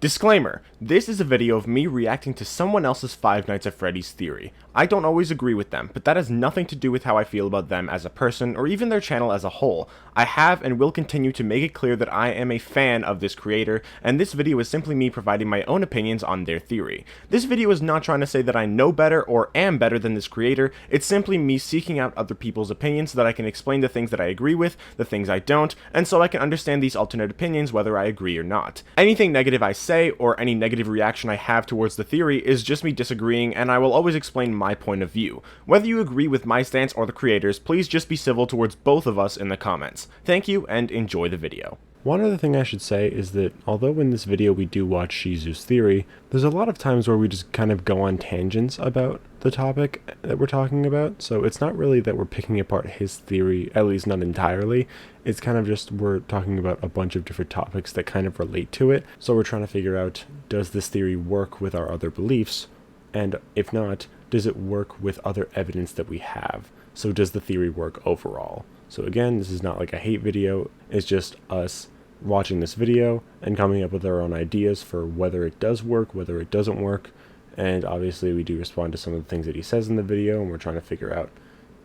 Disclaimer, this is a video of me reacting to someone else's Five Nights at Freddy's theory. I don't always agree with them, but that has nothing to do with how I feel about them as a person, or even their channel as a whole. I have and will continue to make it clear that I am a fan of this creator, and this video is simply me providing my own opinions on their theory. This video is not trying to say that I know better or am better than this creator, it's simply me seeking out other people's opinions so that I can explain the things that I agree with, the things I don't, and so I can understand these alternate opinions whether I agree or not. Anything negative I say, or any negative reaction I have towards the theory, is just me disagreeing, and I will always explain my point of view. Whether you agree with my stance or the creators, please just be civil towards both of us in the comments. Thank you, and enjoy the video. One other thing I should say is that although in this video we do watch Shizu's theory, there's a lot of times where we just kind of go on tangents about the topic that we're talking about, so it's not really that we're picking apart his theory, at least not entirely. It's kind of just we're talking about a bunch of different topics that kind of relate to it, so we're trying to figure out, does this theory work with our other beliefs, and if not, does it work with other evidence that we have? So does the theory work overall? So again, this is not like a hate video, it's just us watching this video and coming up with our own ideas for whether it does work, whether it doesn't work, and obviously we do respond to some of the things that he says in the video, and we're trying to figure out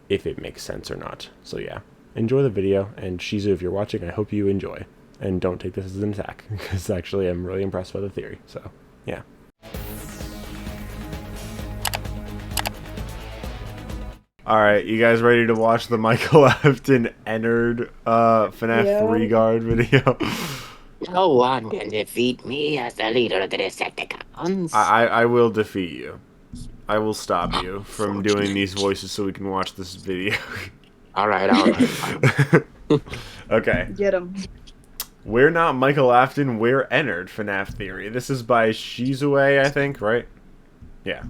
if it makes sense or not. So yeah, enjoy the video, and Shizu, if you're watching, I hope you enjoy, and don't take this as an attack, because actually I'm really impressed by the theory, so yeah. Alright, you guys ready to watch the Michael Afton ENNARD FNaF 3 guard video? No one can defeat me as the leader of the Decepticons. I will defeat you. I will stop you from doing these voices so we can watch this video. Alright. Okay. Get him. We're not Michael Afton, we're ENNARD FNaF theory. This is by ShizuHey, I think, right? Yeah.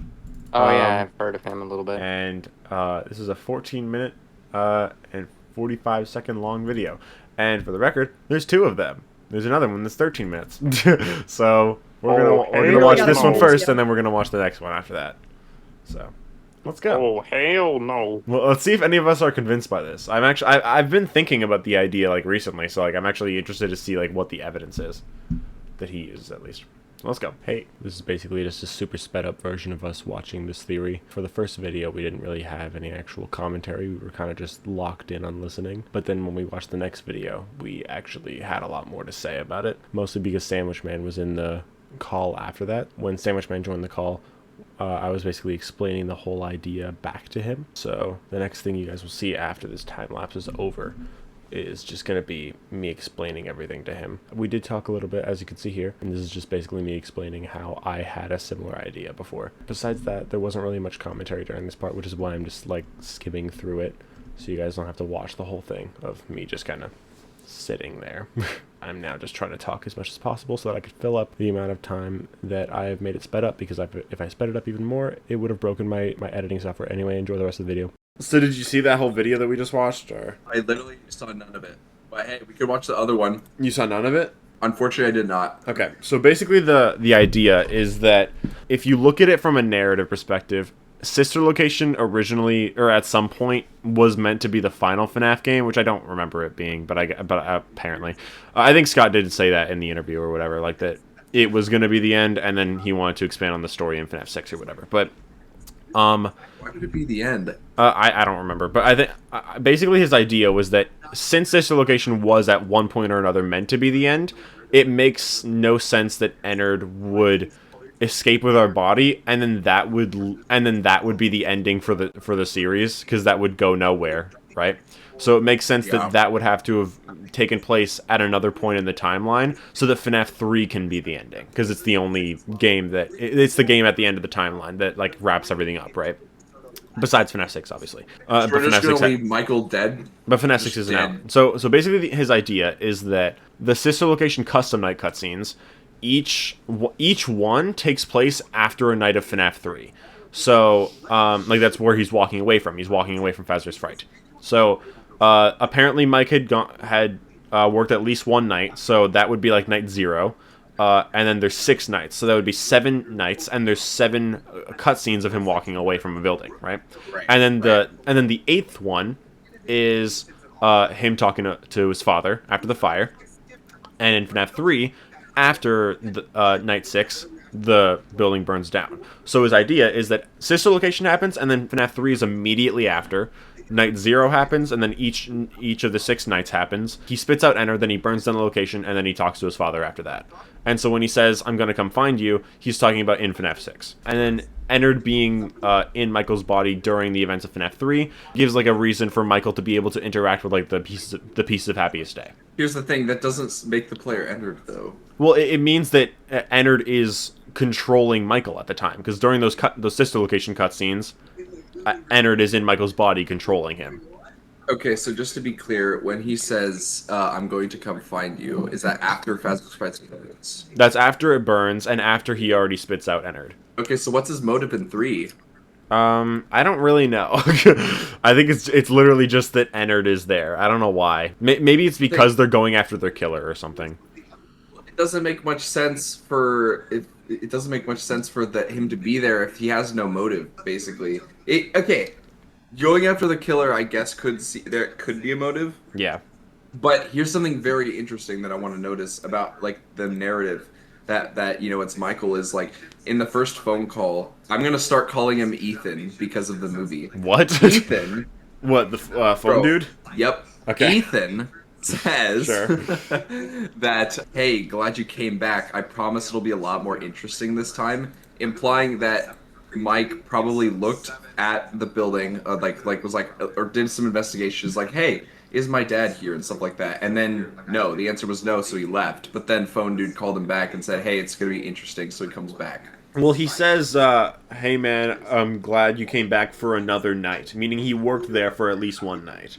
Oh yeah, I've heard of him a little bit. And this is a 14-minute and 45-second long video. And for the record, there's two of them. There's another one that's 13 minutes. So we're gonna watch this one first, and then we're gonna watch the next one after that. So let's go. Oh hell no! Well, let's see if any of us are convinced by this. I've been thinking about the idea like recently, so like I'm actually interested to see like what the evidence is that he uses at least. Let's go. Hey, this is basically just a super sped up version of us watching this theory. For the first video, we didn't really have any actual commentary. We were kind of just locked in on listening. But then when we watched the next video, we actually had a lot more to say about it. Mostly because Sandwich Man was in the call after that. When Sandwich Man joined the call, I was basically explaining the whole idea back to him. So the next thing you guys will see after this time lapse is over is just going to be me explaining everything to him. We did talk a little bit, as you can see here, and this is just basically me explaining how I had a similar idea before. Besides that, there wasn't really much commentary during this part, which is why I'm just like skimming through it, so you guys don't have to watch the whole thing of me just kind of sitting there. I'm now just trying to talk as much as possible so that I could fill up the amount of time that I have made it sped up, because if I sped it up even more, it would have broken my editing software anyway. Enjoy the rest of the video. So did you see that whole video that we just watched, or? I literally saw none of it. But hey, we could watch the other one. You saw none of it? Unfortunately, I did not. Okay, so basically the idea is that if you look at it from a narrative perspective, Sister Location originally, or at some point, was meant to be the final FNaF game, which I don't remember it being, but apparently. I think Scott did say that in the interview or whatever, like that it was going to be the end, and then he wanted to expand on the story in FNaF 6 or whatever, but why would it be the end? I don't remember, but I think basically his idea was that since Sister Location was at one point or another meant to be the end, it makes no sense that ENNARD would escape with our body, and then that would be the ending for the series, because that would go nowhere, right? So it makes sense that would have to have taken place at another point in the timeline, so that FNaF 3 can be the ending, because it's the only game it's the game at the end of the timeline that like wraps everything up, right? Besides FNaF 6, obviously. We're just going to leave Michael dead. But FNaF 6 isn't out. So basically his idea is that the Sister Location custom night cutscenes, each one takes place after a night of FNaF 3. So like that's where he's walking away from. He's walking away from Fazbear's Fright. So apparently Mike had worked at least one night, so that would be like night 0. And then there's 6 nights, so that would be 7 nights, and there's 7 cutscenes of him walking away from a building, right? And then the 8th one is him talking to his father after the fire, and in FNaF 3, after night 6, the building burns down. So his idea is that sister location happens, and then FNAF 3 is immediately after. Night 0 happens, and then each of the 6 nights happens. He spits out Ennard, then he burns down the location, and then he talks to his father after that. And so when he says, "I'm gonna come find you," he's talking about in FNAF 6. And then Ennard being in Michael's body during the events of FNAF 3 gives like a reason for Michael to be able to interact with like the pieces of Happiest Day. Here's the thing, that doesn't make the player Ennard, though. Well, it means that Ennard is controlling Michael at the time, because during those sister location cutscenes, Ennard is in Michael's body controlling him. Okay, so just to be clear, when he says, "I'm going to come find you," is that after Phasma spreads burns? That's after it burns, and after he already spits out Ennard. Okay, so what's his motive in 3? I don't really know. I think it's literally just that Ennard is there. I don't know why. Maybe it's because they're going after their killer or something. It doesn't make much sense for it doesn't make much sense for him to be there if he has no motive. Basically, okay, going after the killer, I guess there could be a motive. Yeah. But here's something very interesting that I want to notice about like the narrative that you know it's Michael is like in the first phone call. I'm gonna start calling him Ethan because of the movie. What? Ethan. What, the phone Bro, dude? Yep. Okay. Ethan says Sure. that, "Hey, glad you came back. I promise it'll be a lot more interesting this time," implying that Mike probably looked at the building, or did some investigations, like, "Hey, is my dad here?" and stuff like that. And then no, the answer was no, so he left. But then phone dude called him back and said, "Hey, it's gonna be interesting," so he comes back. Well, he says, "Hey man, I'm glad you came back for another night," meaning he worked there for at least one night.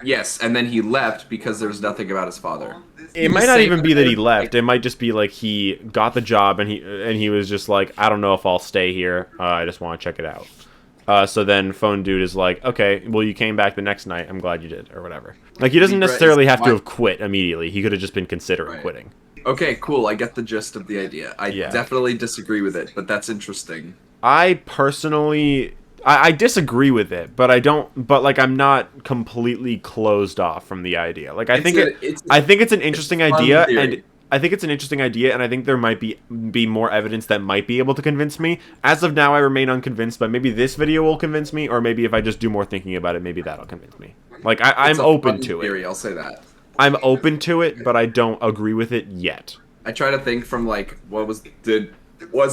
Yes, and then he left because there was nothing about his father. It might not even be that he left. It might just be like he got the job and he was just like, "I don't know if I'll stay here. I just want to check it out." So then phone dude is like, "Okay, well you came back the next night. I'm glad you did," or whatever. Like he doesn't necessarily have to have quit immediately. He could have just been considering quitting. Okay, cool. I get the gist of the idea. I definitely disagree with it, but that's interesting. I personally, I disagree with it, but I don't. But like, I'm not completely closed off from the idea. Like, I think it's an interesting idea, and I think it's an interesting idea, and I think there might be more evidence that might be able to convince me. As of now, I remain unconvinced, but maybe this video will convince me, or maybe if I just do more thinking about it, maybe that'll convince me. Like, I'm open to it. I'll say that. I'm open to it, but I don't agree with it yet. I try to think from like, was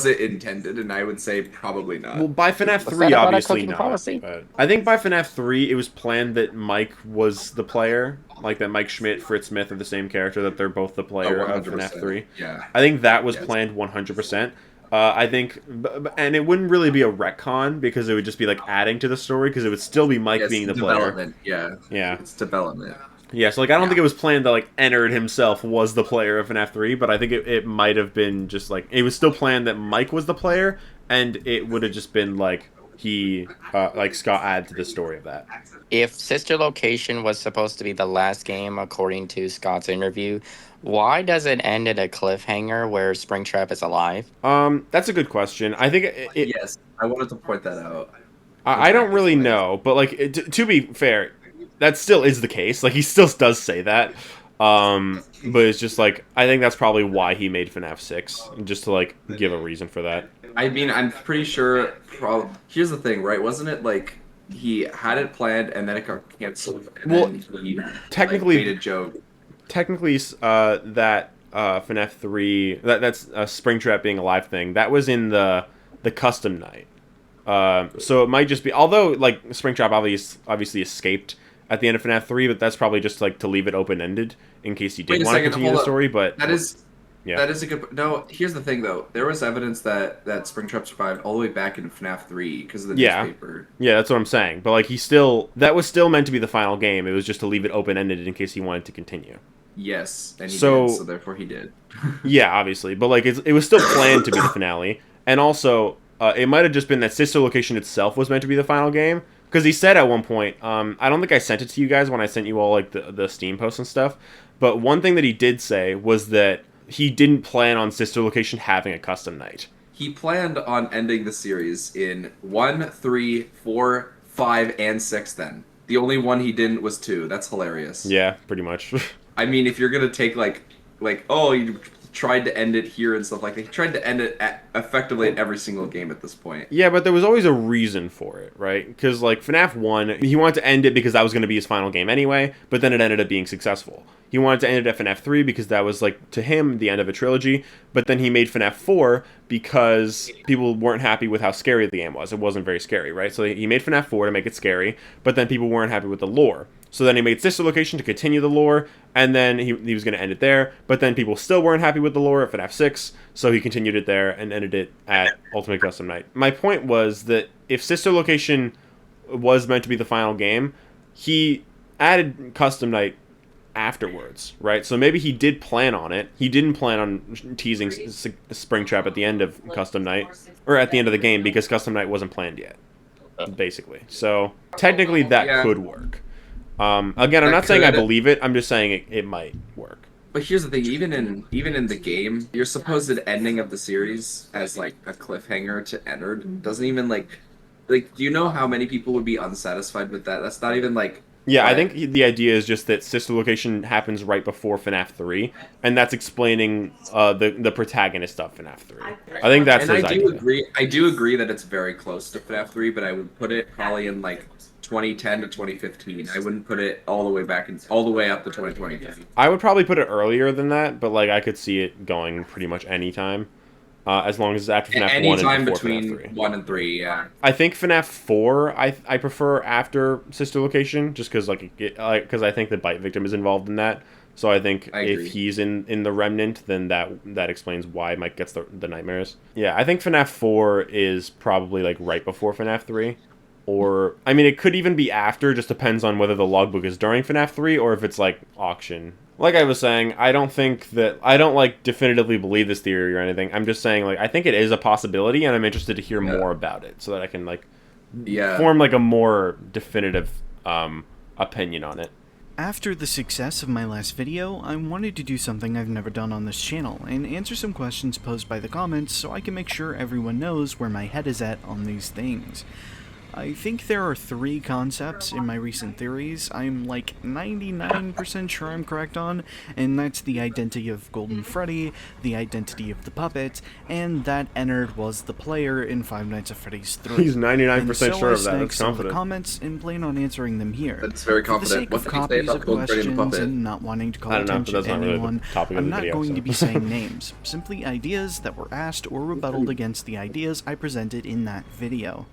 it intended? And I would say probably not. Well, by FNAF 3, obviously not. But I think by FNAF 3, it was planned that Mike was the player. Like that Mike Schmidt, Fritz Smith are the same character, that they're both the player of FNAF 3. Yeah. I think that was planned 100%. I think, and it wouldn't really be a retcon because it would just be like adding to the story because it would still be Mike being the player. Development, yeah. Yeah. It's development. Yeah, so like I don't think it was planned that like Ennard himself was the player of FNAF 3, but I think it might have been just like it was still planned that Mike was the player, and it would have just been like he like Scott added to the story of that. If Sister Location was supposed to be the last game according to Scott's interview, why does it end at a cliffhanger where Springtrap is alive? That's a good question. I think yes, I wanted to point that out. I don't really know, but like to be fair, that still is the case. Like, he still does say that. But it's just, like, I think that's probably why he made FNAF 6. Just to, like, give a reason for that. I mean, I'm pretty sure... Here's the thing, right? Wasn't it, like, he had it planned and then it got canceled? Well, he, technically... made a joke. Technically, that FNAF 3... That's Springtrap being a live thing. That was in the custom night. So it might just be... Although, like, Springtrap obviously escaped at the end of FNAF 3, but that's probably just like to leave it open-ended in case you did want to continue the story. But that is a good. No, here's the thing though. There was evidence that Springtrap survived all the way back in FNAF 3 because of the newspaper. Yeah, that's what I'm saying. But like that was still meant to be the final game. It was just to leave it open-ended in case he wanted to continue. Yes, and he did, so therefore he did. Yeah, obviously, but like it was still planned to be the finale, and also it might have just been that Sister Location itself was meant to be the final game. Because he said at one point, I don't think I sent it to you guys when I sent you all like the Steam posts and stuff, but one thing that he did say was that he didn't plan on Sister Location having a custom night. He planned on ending the series in 1, 3, 4, 5, and 6 then. The only one he didn't was 2. That's hilarious. Yeah, pretty much. I mean, if you're going to take like, oh, you tried to end it here and stuff like that. He tried to end it effectively at every single game at this point. Yeah, but there was always a reason for it, right? Because, like, FNaF 1, he wanted to end it because that was going to be his final game anyway, but then it ended up being successful. He wanted to end it at FNaF 3 because that was, like, to him, the end of a trilogy, but then he made FNaF 4 because people weren't happy with how scary the game was. It wasn't very scary, right? So he made FNaF 4 to make it scary, but then people weren't happy with the lore. So then he made Sister Location to continue the lore, and then he was going to end it there, but then people still weren't happy with the lore at FNaF 6, so he continued it there and ended it at Ultimate Custom Night. My point was that if Sister Location was meant to be the final game, he added Custom Night afterwards, right? So maybe he did plan on it. He didn't plan on teasing Springtrap at the end of Custom Night, or at the end of the game, because Custom Night wasn't planned yet, basically. So technically that could work. Again, I'm not saying I believe it. I'm just saying it might work. But here's the thing: even in the game, your supposed ending of the series as like a cliffhanger to ENNARD doesn't even like. Do you know how many people would be unsatisfied with that? That's not even like. Yeah, I think the idea is just that Sister Location happens right before FNaF 3, and that's explaining the protagonist of FNaF 3. I think that's his idea. I do agree that it's very close to FNaF 3, but I would put it probably in like 2010 to 2015. I wouldn't put it all the way up to 2023. I would probably put it earlier than that, but like I could see it going pretty much any time. As long as it's after FNaF 1 and before FNaF 3. 1 and 3, yeah. I think FNaF 4 I prefer after Sister Location, just because because I think the Bite Victim is involved in that. So I think if he's in the Remnant, then that explains why Mike gets the nightmares. Yeah, I think FNaF 4 is probably like right before FNaF 3. Or, I mean, it could even be after, just depends on whether the logbook is during FNaF 3 or if it's like auction. Like I was saying, I don't like definitively believe this theory or anything. I'm just saying, like, I think it is a possibility, and I'm interested to hear more about it so that I can like form like a more definitive opinion on it. After the success of my last video, I wanted to do something I've never done on this channel, and answer some questions posed by the comments so I can make sure everyone knows where my head is at on these things. I think there are 3 concepts in my recent theories I'm like 99% sure I'm correct on, and that's the identity of Golden Freddy, the identity of the puppet, and that ENNARD was the player in Five Nights at Freddy's 3. He's 99% sure of that. That's confident. Comments and plan on answering them here. That's very confident. For the sake of copies of questions and not wanting to call attention to anyone, I'm not going to be saying names, simply ideas that were asked or rebutted against the ideas I presented in that video.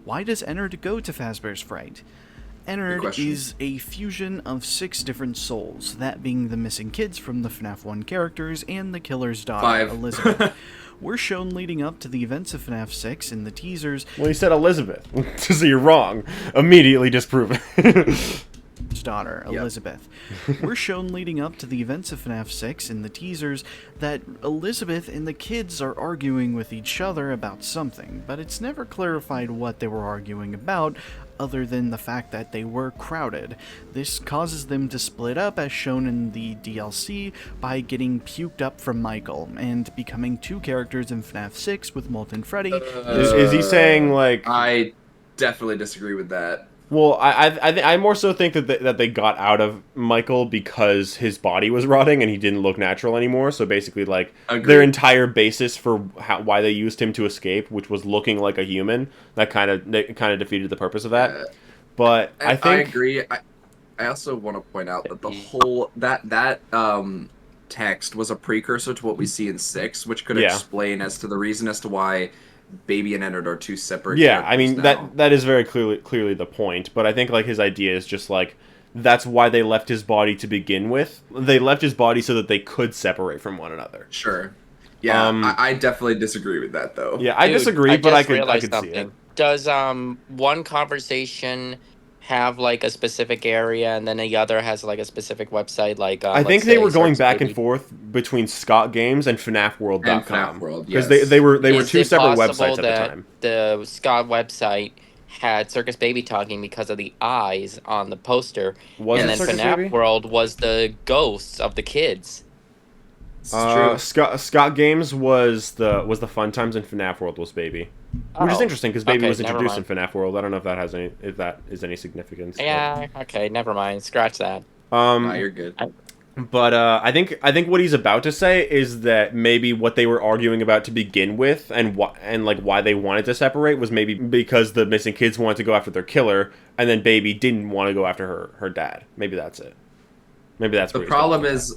Why does ENNARD go to Fazbear's Fright? ENNARD is a fusion of 6 different souls, that being the missing kids from the FNaF 1 characters and the killer's daughter, 5. Elizabeth. We're shown leading up to the events of FNaF 6 in the teasers. Well, he said Elizabeth, so you're wrong. Immediately disproven. Daughter, Elizabeth. We're shown leading up to the events of FNaF 6 in the teasers that Elizabeth and the kids are arguing with each other about something, but it's never clarified what they were arguing about, other than the fact that they were crowded. This causes them to split up, as shown in the DLC, by getting puked up from Michael, and becoming 2 characters in FNaF 6 with Molten Freddy. Is he saying, like... I definitely disagree with that. Well, I more so think that they got out of Michael because his body was rotting and he didn't look natural anymore. So basically, like, their entire basis for why they used him to escape, which was looking like a human, that kind of defeated the purpose of that. But I think I agree. I also want to point out that the whole that text was a precursor to what we see in 6, which could explain as to the reason as to why Baby and ENNARD are 2 separate characters. I mean now. that is very clearly the point, but I think like his idea is just like that's why they left his body to begin with. They left his body so that they could separate from one another. Sure. Yeah, I definitely disagree with that though. Yeah, I disagree, but I could see it. Does one conversation have like a specific area and then the other has like a specific website? Like I think they were going back and forth between Scott Games and FNAFworld.com because they were 2 separate websites at the time. The Scott website had Circus Baby talking because of the eyes on the poster, and then FNAF World was the ghosts of the kids. Scott Games was the Fun Times, and FNAF World was Baby. Which is interesting because Baby was introduced in FNAF World. I don't know if that is any significance. Yeah, okay, never mind. Scratch that. No, you're good. But I think what he's about to say is that maybe what they were arguing about to begin with, and why they wanted to separate, was maybe because the missing kids wanted to go after their killer, and then Baby didn't want to go after her dad. Maybe that's it. Maybe that's the problem is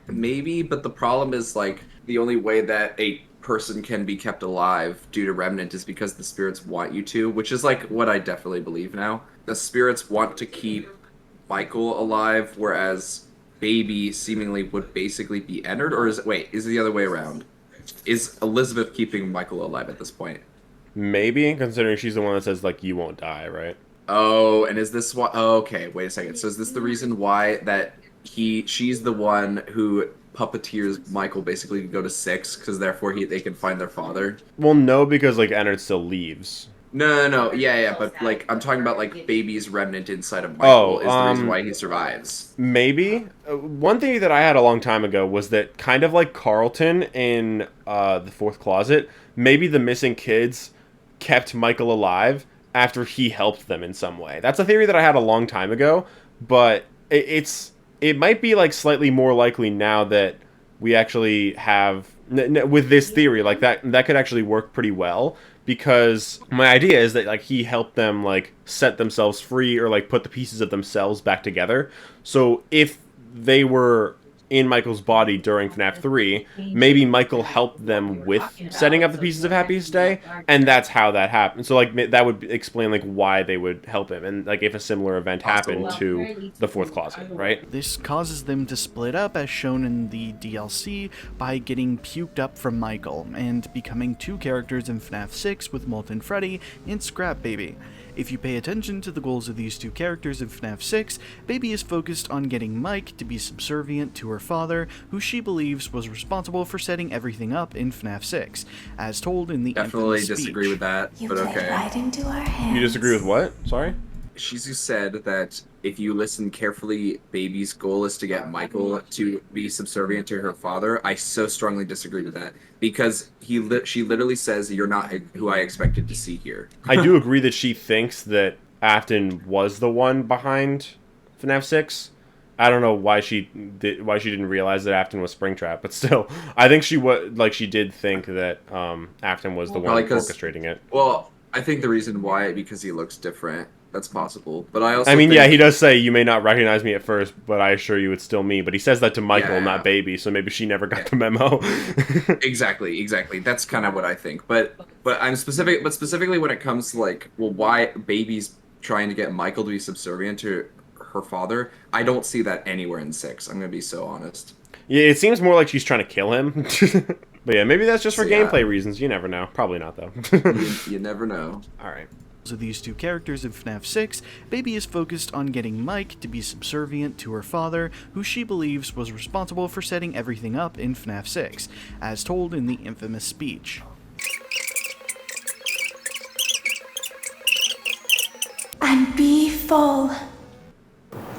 maybe, but the problem is like the only way that a person can be kept alive due to Remnant is because the spirits want you to, which is like what I definitely believe now. The spirits want to keep Michael alive, whereas Baby seemingly would basically be ENNARD, or is it the other way around? Is Elizabeth keeping Michael alive at this point? Maybe, considering she's the one that says, like, you won't die, right? Oh, and is this why? Oh, okay, wait a second. So is this the reason why that she's the one who puppeteers Michael basically to go to 6, because therefore they can find their father? Well, no, because, like, ENNARD still leaves. No. Yeah, but, like, I'm talking about, like, Baby's remnant inside of Michael is the reason why he survives. Maybe. One theory that I had a long time ago was that, kind of like Carlton in the Fourth Closet, maybe the missing kids kept Michael alive after he helped them in some way. That's a theory that I had a long time ago, but it might be, like, slightly more likely now that we actually have, with this theory, like, that could actually work pretty well. Because my idea is that, like, he helped them, like, set themselves free or, like, put the pieces of themselves back together. So if they were in Michael's body during FNAF 3, maybe Michael helped them with setting up the pieces of Happiest Day, and that's how that happened. So, like, that would explain, like, why they would help him, and, like, if a similar event happened to the Fourth Closet, right? This causes them to split up, as shown in the DLC, by getting puked up from Michael, and becoming 2 characters in FNAF 6 with Molten Freddy and Scrap Baby. If you pay attention to the goals of these 2 characters in FNAF 6, Baby is focused on getting Mike to be subservient to her father, who she believes was responsible for setting everything up in FNAF 6, as told in the Definitely infamous speech. disagree with that, but okay. Right into our hands. You disagree with what? Sorry? Shizu said that if you listen carefully, Baby's goal is to get Michael to be subservient to her father. I so strongly disagree with that, because she literally says, "You're not who I expected to see here." I do agree that she thinks that Afton was the one behind FNAF 6. I don't know why she didn't realize that Afton was Springtrap, but still, I think she did think that Afton was the one orchestrating it. Well, I think the reason why, because he looks different. That's possible, but I mean, yeah, he does say, "You may not recognize me at first, but I assure you it's still me." But he says that to Michael, not Baby, so maybe she never got the memo. Exactly. That's kind of what I think. But specifically when it comes to, like, well, why Baby's trying to get Michael to be subservient to her father, I don't see that anywhere in 6. I'm gonna be so honest. Yeah, it seems more like she's trying to kill him. But yeah, maybe that's just for gameplay reasons. You never know. Probably not, though. You never know. All right. Of these 2 characters in FNAF 6, Baby is focused on getting Mike to be subservient to her father, who she believes was responsible for setting everything up in FNAF 6, as told in the infamous speech. And be full.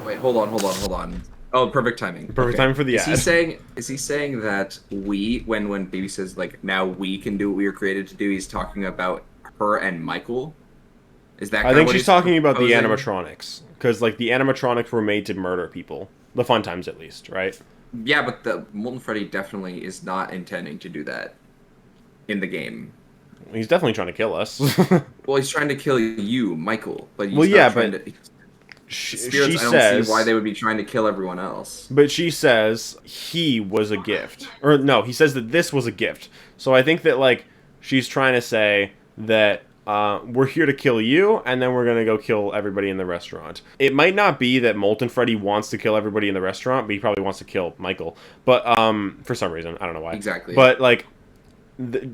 Wait, hold on. Oh, perfect timing. Perfect timing for the ad. Is he saying that when Baby says, like, now we can do what we were created to do, he's talking about her and Michael? Is that I think she's talking about the animatronics, because, like, the animatronics were made to murder people. The fun times, at least, right? Yeah, but the Molten Freddy definitely is not intending to do that in the game. He's definitely trying to kill us. Well, he's trying to kill you, Michael. But well, yeah, but spirits, I don't see why they would be trying to kill everyone else. But she says he was a gift, or no, he says that this was a gift. So I think that, like, she's trying to say that. We're here to kill you, and then we're gonna go kill everybody in the restaurant. It might not be that Molten Freddy wants to kill everybody in the restaurant, but he probably wants to kill Michael. But, for some reason, I don't know why. Exactly. But, like,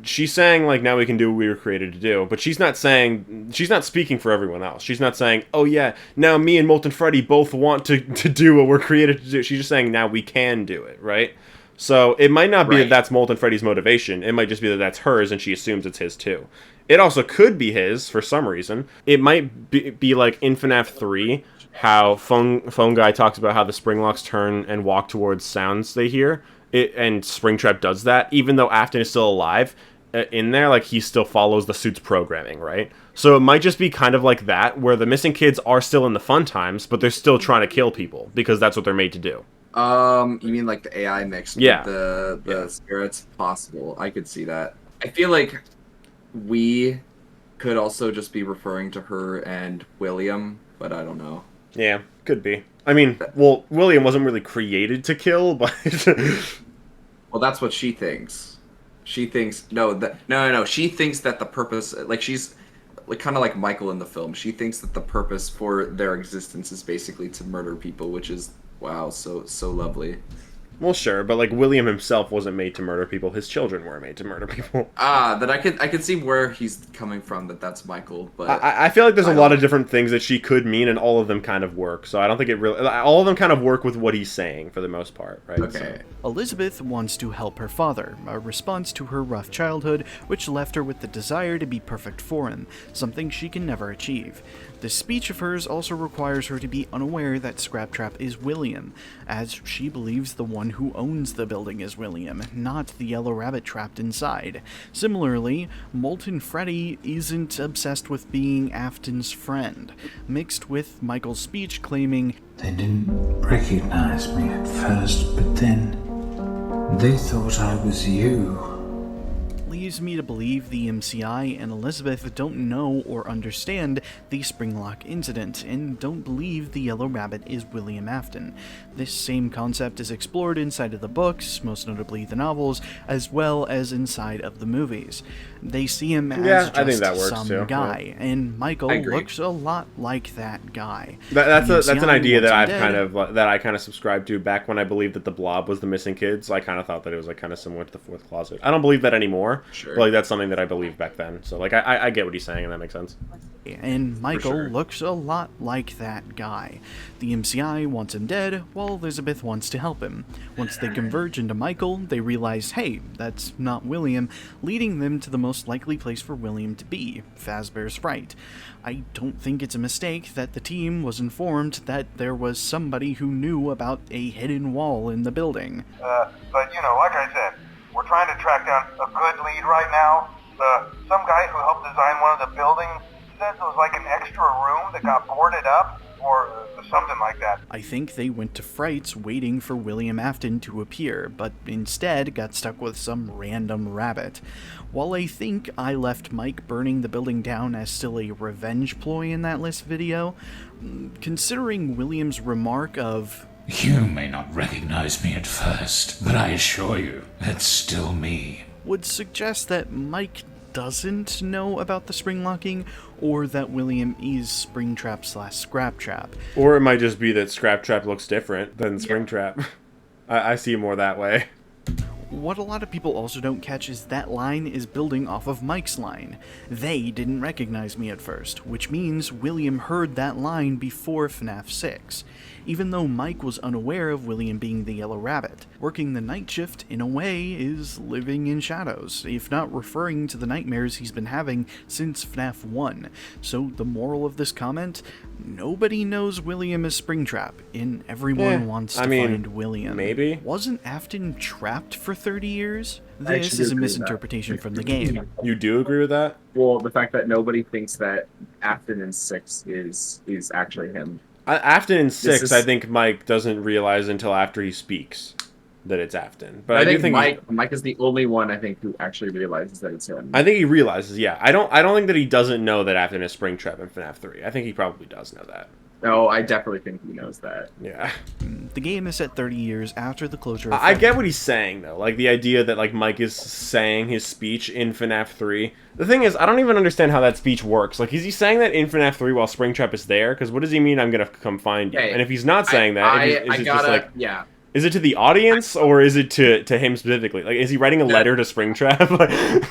she's saying, like, now we can do what we were created to do. But she's not speaking for everyone else. She's not saying, oh yeah, now me and Molten Freddy both want to do what we're created to do. She's just saying, now we can do it, right? So it might not be that that's Molten Freddy's motivation. It might just be that that's hers, and she assumes it's his too. It also could be his for some reason. It might be like in FNAF 3, how Phone Guy talks about how the Springlocks turn and walk towards sounds they hear. And Springtrap does that, even though Afton is still alive. In there, like, he still follows the suit's programming, right? So it might just be kind of like that, where the missing kids are still in the fun times, but they're still trying to kill people, because that's what they're made to do. You mean like the AI mixed Yeah. with the spirits? Possible. I could see that. I feel like we could also just be referring to her and William, but I don't know. Yeah, could be. I mean, well, William wasn't really created to kill, but Well, that's what she thinks. She thinks no. She thinks that the purpose, like she's like kind of like Michael in the film. She thinks that the purpose for their existence is basically to murder people, which is wow, so lovely. well, sure, but like William himself wasn't made to murder people. His children were made to murder people. Then I could see where he's coming from. That's Michael, but I feel like there's a lot of different things that she could mean, and all of them kind of work. So I don't think it really. All of them kind of work with what he's saying for the most part, right? Okay. So. Elizabeth wants to help her father, a response to her rough childhood, which left her with the desire to be perfect for him, something she can never achieve. This speech of hers also requires her to be unaware that Scraptrap is William, as she believes the one who owns the building is William, not the yellow rabbit trapped inside. Similarly, Molten Freddy isn't obsessed with being Afton's friend, mixed with Michael's speech claiming, "They didn't recognize me at first, but then they thought I was you." leaves me to believe the MCI and Elizabeth don't know or understand the Springlock incident, and don't believe the Yellow Rabbit is William Afton. This same concept is explored inside of the books, most notably the novels, as well as inside of the movies. They see him as just some guy, and Michael looks a lot like that guy. That's an idea that I kind of subscribed to back when I believed that the Blob was the missing kid. So I kind of thought that it was like kind of similar to the Fourth Closet. I don't believe that anymore. Sure. But like that's something that I believed back then. So like I get what he's saying, and that makes sense. And Michael looks a lot like that guy. The MCI wants him dead, while Elizabeth wants to help him. Once they converge into Michael, they realize, hey, that's not William, leading them to the most likely place for William to be, Fazbear's Fright. I don't think it's a mistake that the team was informed that there was somebody who knew about a hidden wall in the building. But you know, like I said, we're trying to track down a good lead right now. Some guy who helped design one of the buildings said there was like an extra room that got boarded up, or something like that. I think they went to Fright's waiting for William Afton to appear, but instead got stuck with some random rabbit. While I think I left Mike burning the building down as still a revenge ploy in that list video, considering William's remark of, "You may not recognize me at first, but I assure you, it's still me," would suggest that Mike doesn't know about the spring locking, or that William is Springtrap / Scraptrap. Or it might just be that Scraptrap looks different than Springtrap. I see it more that way. What a lot of people also don't catch is that line is building off of Mike's line. They didn't recognize me at first, which means William heard that line before FNaF 6, even though Mike was unaware of William being the Yellow Rabbit. Working the night shift, in a way, is living in shadows, if not referring to the nightmares he's been having since FNaF 1. So the moral of this comment? Nobody knows William is Springtrap, and everyone wants to find William. Maybe. Wasn't Afton trapped for 30 years? This is a misinterpretation from the game. You do agree with that? Well, the fact that nobody thinks that Afton in 6 is actually him. Afton in 6, I think Mike doesn't realize until after he speaks that it's Afton. But I think Mike is the only one I think who actually realizes that it's him. I think he realizes, yeah. I don't think that he doesn't know that Afton is Springtrap in FNaF 3. I think he probably does know that. No, I definitely think he knows that. Yeah. The game is set 30 years after the closure of I get what he's saying, though. Like, the idea that, like, Mike is saying his speech in FNaF 3. The thing is, I don't even understand how that speech works. Like, is he saying that in FNaF 3 while Springtrap is there? Because what does he mean, I'm gonna come find you? Hey, and if he's not saying that, yeah. Is it to the audience, or is it to him specifically? Like, is he writing a letter to Springtrap?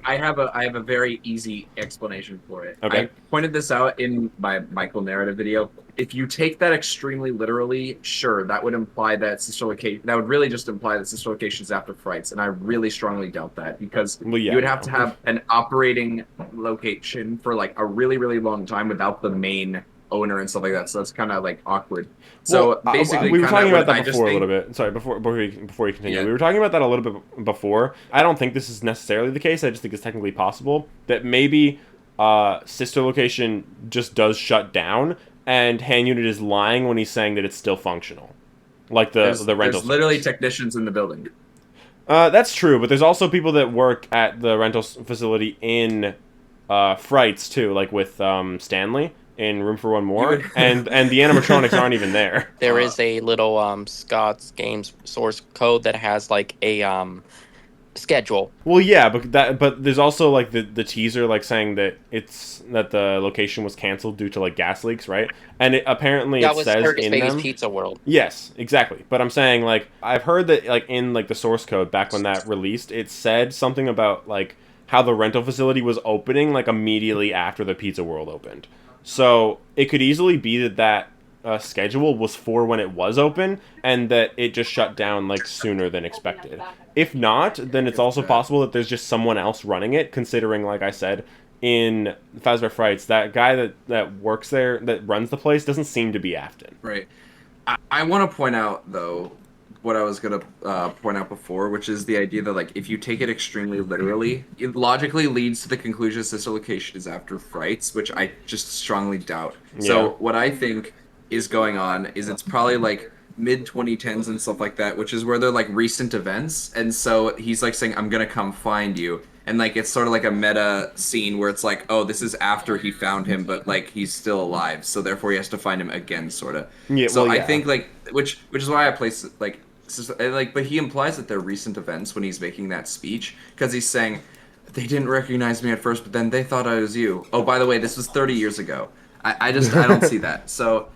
I have a very easy explanation for it. Okay. I pointed this out in my Michael narrative video. If you take that extremely literally, sure, that would imply that sister location. That would really just imply that sister location is after Frights, and I really strongly doubt that because you would have to have an operating location for like a really, really long time without the main owner and stuff like that. So that's kind of like awkward. So basically, we were talking about that before a little bit. Sorry, before you continue, we were talking about that a little bit before. I don't think this is necessarily the case. I just think it's technically possible that maybe sister location just does shut down, and hand unit is lying when he's saying that it's still functional. like the rental. There's literally technicians in the building. That's true, but there's also people that work at the rental facility in Frights too, like with Stanley in Room for One More, and the animatronics aren't even there. There is a little Scott's Games source code that has like a schedule. Well, yeah, but there's also like the teaser like saying that the location was canceled due to like gas leaks, right? And apparently it says in Baby's them. Pizza World. Yes, exactly. But I'm saying like I've heard that like in like the source code back when that released, it said something about like how the rental facility was opening like immediately after the Pizza World opened. So it could easily be that schedule was for when it was open, and that it just shut down like sooner than expected. If not, then it's also possible that there's just someone else running it, considering, like I said, in Fazbear Frights, that guy that works there, that runs the place, doesn't seem to be Afton. Right. I want to point out, though, what I was going to point out before, which is the idea that, like, if you take it extremely literally, it logically leads to the conclusion this location is after Frights, which I just strongly doubt. Yeah. So what I think is going on is it's probably, like, mid-2010s and stuff like that, which is where they're, like, recent events, and so he's, like, saying, I'm gonna come find you, and, like, it's sort of like a meta scene where it's like, oh, this is after he found him, but, like, he's still alive, so therefore he has to find him again, sort of. Yeah, so well, yeah. I think, like, which is why I place, like, but he implies that they're recent events when he's making that speech, because he's saying, they didn't recognize me at first, but then they thought I was you. Oh, by the way, this was 30 years ago. I don't see that, so...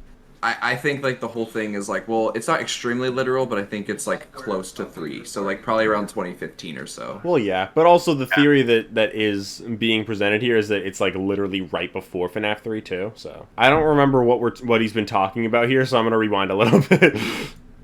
I think, like, the whole thing is, like, well, it's not extremely literal, but I think it's, like, close to 3. So, like, probably around 2015 or so. Well, yeah. But also the theory that is being presented here is that it's, like, literally right before FNaF 3, too. So, I don't remember what he's been talking about here, so I'm going to rewind a little bit.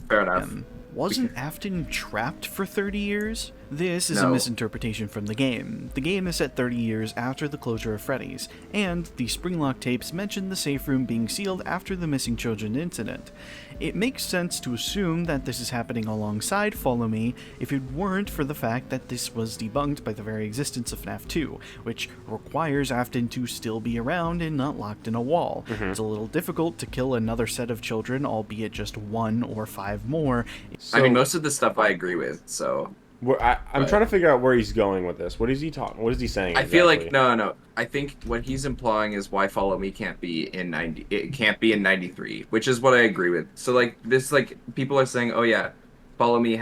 Fair enough. Wasn't Afton trapped for 30 years? This is a misinterpretation from the game. The game is set 30 years after the closure of Freddy's, and the Springlock tapes mention the safe room being sealed after the missing children incident. It makes sense to assume that this is happening alongside Follow Me if it weren't for the fact that this was debunked by the very existence of FNAF 2, which requires Afton to still be around and not locked in a wall. It's a little difficult to kill another set of children, albeit just 1 or 5 more. So, I mean, most of the stuff I agree with, so... I'm trying to figure out where he's going with this. What is he talking? What is he saying? Exactly? I feel like no. I think what he's implying is why Follow Me can't be in 90. It can't be in 93, which is what I agree with. So like this, like people are saying, oh yeah, Follow Me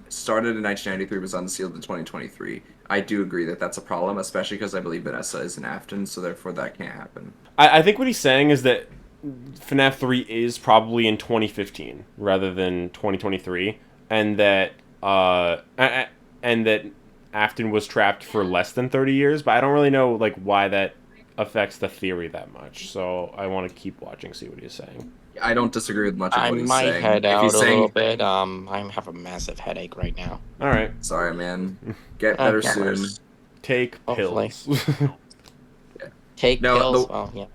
started in 1993, was unsealed in 2023. I do agree that that's a problem, especially because I believe Vanessa is in Afton, so therefore that can't happen. I think what he's saying is that FNAF 3 is probably in 2015 rather than 2023, and that Afton was trapped for less than 30 years, but I don't really know like why that affects the theory that much. So I want to keep watching, see what he's saying. I don't disagree with much of what he's saying. I might head out a little bit. I have a massive headache right now. All right. Sorry, man. Get better soon. Take pills. Take pills. Oh yeah.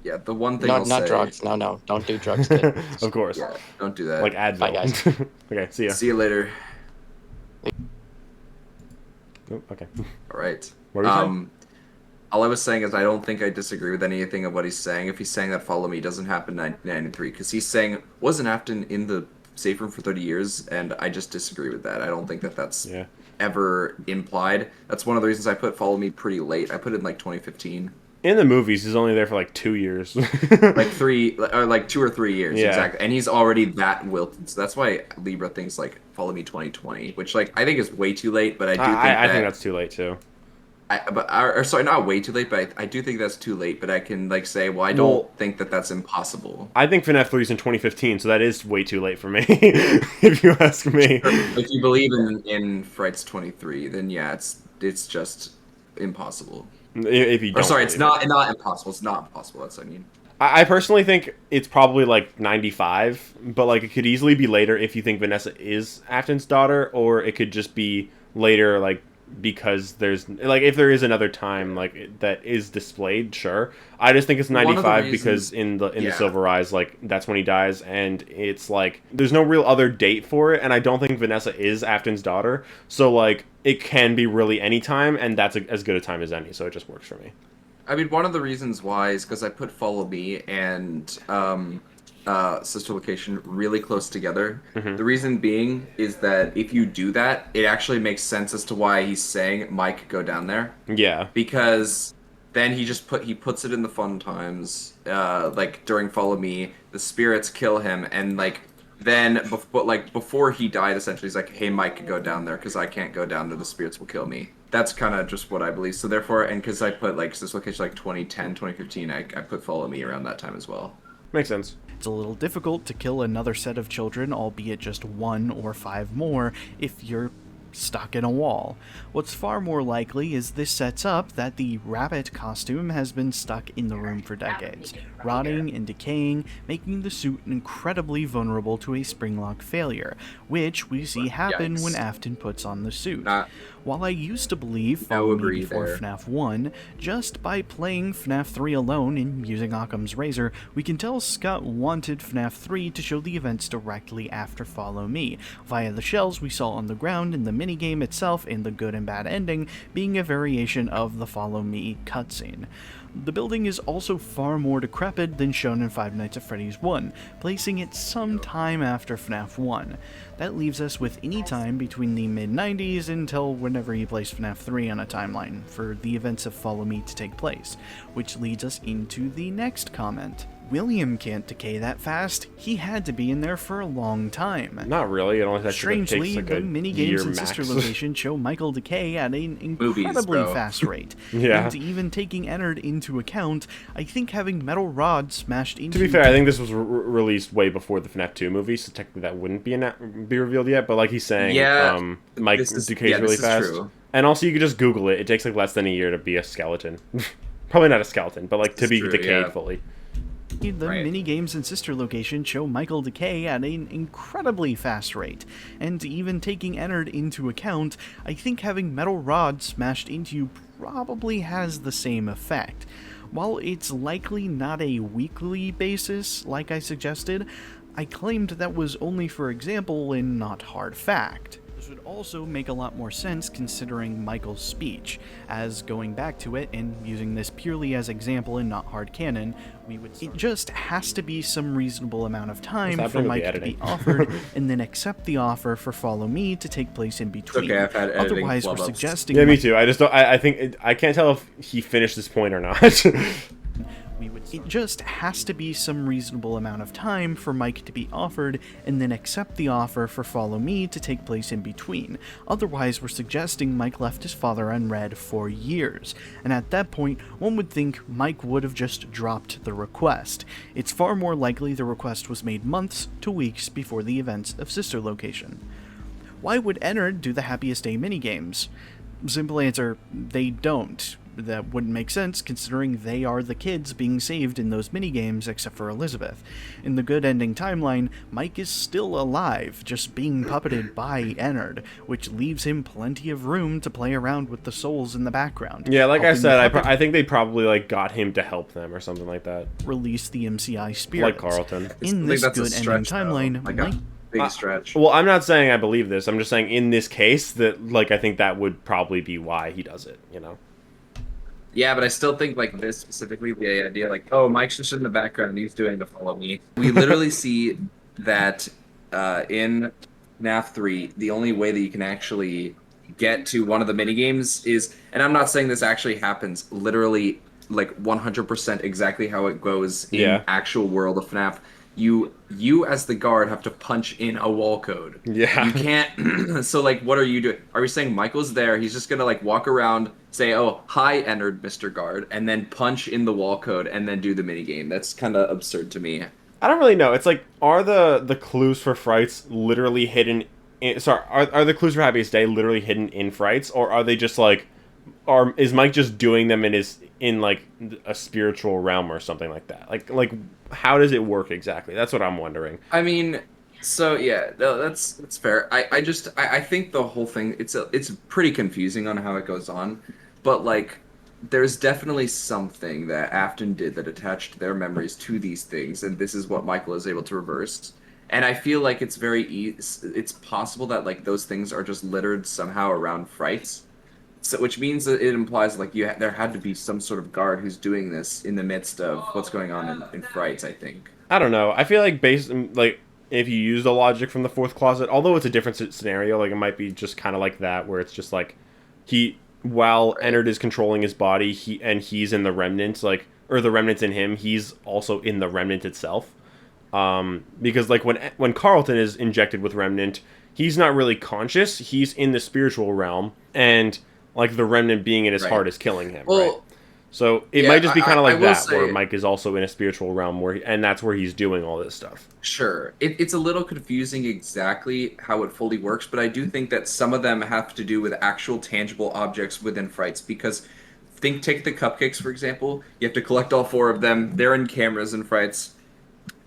Yeah, the one thing. Not drugs. No, don't do drugs, kid. Of course. Yeah, don't do that. Like Advil. Bye, guys. Okay, see ya. See you later. Oh, okay. All right. What are you saying? All I was saying is I don't think I disagree with anything of what he's saying. If he's saying that Follow Me doesn't happen in 1993, because he's saying wasn't Afton in the safe room for 30 years, and I just disagree with that. I don't think that that's ever implied. That's one of the reasons I put Follow Me pretty late. I put it in like 2015. In the movies, he's only there for like 2 years. Like 2 or 3 years, exactly. And he's already that wilted. So that's why Libra thinks like Follow Me 2020, which like I think is way too late. But I do think I think that's too late too. Sorry, not way too late, but I do think that's too late. But I can like say, well, I don't think that that's impossible. I think FNAF 3 is in 2015, so that is way too late for me, if you ask me. If you believe in Frights 23, then yeah, it's just impossible. If you don't, sorry, it's not impossible. It's not impossible. That's what I mean. I personally think it's probably like 95, but like it could easily be later if you think Vanessa is Afton's daughter, or it could just be later, like because there's like if there is another time like that is displayed. Sure, I just think it's 95 because in the Silver Eyes, like that's when he dies, and it's like there's no real other date for it, and I don't think Vanessa is Afton's daughter, so like it can be really any time, and that's as good a time as any, so it just works for me. I mean, one of the reasons why is because I put Follow Me and sister location really close together. The reason being is that if you do that, it actually makes sense as to why he's saying Mike go down there. Yeah. Because then he puts it in the fun times, like during Follow Me, the spirits kill him, and like then before he died, essentially he's like, hey Mike, go down there because I can't go down there, the spirits will kill me. That's kind of just what I believe. So therefore, and because I put like this location like 2010, 2015, I put Follow Me around that time as well. Makes sense. It's a little difficult to kill another set of children, albeit just 1 or 5 more, if you're stuck in a wall. What's far more likely is this sets up that the rabbit costume has been stuck in the room for decades, rotting and decaying, making the suit incredibly vulnerable to a springlock failure, which we see happen when Afton puts on the suit. While I used to believe Follow Me before FNaF 1, just by playing FNaF 3 alone and using Occam's razor, we can tell Scott wanted FNaF 3 to show the events directly after Follow Me, via the shells we saw on the ground in the minigame itself and the good and bad ending being a variation of the Follow Me cutscene. The building is also far more decrepit than shown in Five Nights at Freddy's 1, placing it some time after FNaF 1. That leaves us with any time between the mid-90s until whenever you place FNaF 3 on a timeline for the events of Follow Me to take place, which leads us into the next comment. William can't decay that fast. He had to be in there for a long time. Not really. It only takes Strangely, like the a minigames year in max. Sister Location show Michael decay at an incredibly fast rate. Yeah. And even taking ENNARD into account, I think having metal rods smashed into... To be fair, I think this was released way before the FNaF 2 movie, so technically that wouldn't be revealed yet. But like he's saying, Mike decays really fast. True. And also, you could just Google it. It takes like less than a year to be a skeleton. Probably not a skeleton, but like to be decayed fully. The mini-games in Sister Location show Michael decay at an incredibly fast rate, and even taking ENNARD into account, I think having metal rods smashed into you probably has the same effect. While it's likely not a weekly basis, like I suggested, I claimed that was only for example and not hard fact. This would also make a lot more sense considering Michael's speech, as going back to it and using this purely as example and not hard canon, it just has to be some reasonable amount of time for Mike to be offered and then accept the offer for Follow Me to take place in between. Okay, I've had Otherwise, we're suggesting... Yeah, me too. I just don't... I think... I can't tell if he finished this point or not. It just has to be some reasonable amount of time for Mike to be offered and then accept the offer for Follow Me to take place in between. Otherwise, we're suggesting Mike left his father unread for years, and at that point, one would think Mike would have just dropped the request. It's far more likely the request was made months to weeks before the events of Sister Location. Why would ENNARD do the Happiest Day minigames? Simple answer, they don't. That wouldn't make sense considering they are the kids being saved in those minigames except for Elizabeth. In the good ending timeline, Mike is still alive, just being puppeted by ENNARD, which leaves him plenty of room to play around with the souls in the background. Yeah, like I said, I think they probably like got him to help them or something like that. Release the MCI spirits. Like Carlton. In this good ending timeline, Mike... Big stretch. Well, I'm not saying I believe this. I'm just saying in this case that, like, I think that would probably be why he does it, you know? Yeah, but I still think, like, this specifically, the idea, like, oh, Mike's just in the background, he's doing the Follow Me. We literally see that in FNaF 3, the only way that you can actually get to one of the minigames is, and I'm not saying this actually happens, literally, like, 100% exactly how it goes in actual world of FNaF. You as the guard have to punch in a wall code. Yeah. You can't... So, like, what are you doing? Are we saying Michael's there, he's just gonna, like, walk around, say, oh, hi, ENNARD, Mr. Guard, and then punch in the wall code and then do the minigame? That's kind of absurd to me. I don't really know. It's like, are the clues for Frights literally hidden... are the clues for Happiest Day literally hidden in Frights? Or are they just, like... is Mike just doing them in like a spiritual realm or something like that? Like how does it work exactly? That's what I'm wondering. I mean, so yeah, no, that's fair. I think the whole thing it's pretty confusing on how it goes on, but like there's definitely something that Afton did that attached their memories to these things, and this is what Michael is able to reverse. And I feel like it's it's possible that like those things are just littered somehow around Frights. So, which means that it implies like there had to be some sort of guard who's doing this in the midst of what's going on in Frights, I think. I don't know. I feel like if you use the logic from the fourth closet, although it's a different scenario, like it might be just kind of like that, where it's just like while Ennard is controlling his body, he's in the remnant, like, or the remnant's in him, he's also in the remnant itself. Because like when Carlton is injected with remnant, he's not really conscious. He's in the spiritual realm, and like the remnant being in his heart is killing him. Well, right? So it might just be kind of like that, where Mike is also in a spiritual realm, and that's where he's doing all this stuff. Sure. It's a little confusing exactly how it fully works, but I do think that some of them have to do with actual tangible objects within Frights, because take the cupcakes, for example. You have to collect all 4 of them. They're in cameras in Frights.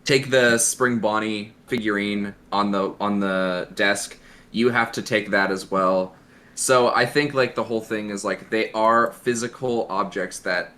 Take the Spring Bonnie figurine on the desk. You have to take that as well. So I think like the whole thing is like they are physical objects that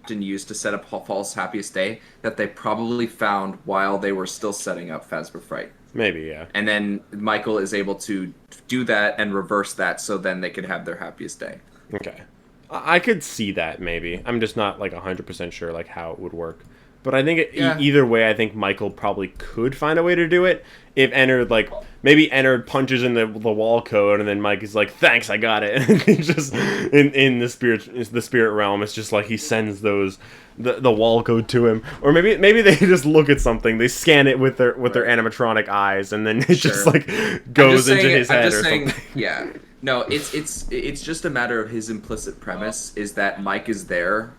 been used to set up False Happiest Day that they probably found while they were still setting up Phasma Fright. Maybe, yeah. And then Michael is able to do that and reverse that, so then they could have their happiest day. Okay. I could see that, maybe. I'm just not like 100% sure like how it would work. But I think either way, I think Michael probably could find a way to do it. If Ennard, like, maybe Ennard punches in the wall code, and then Mike is like, "Thanks, I got it." And he just in the spirit realm, it's just like he sends the wall code to him, or maybe they just look at something, they scan it with their animatronic eyes, and then it just like goes into his head or something. Yeah, no, it's just a matter of his implicit premise is that Mike is there,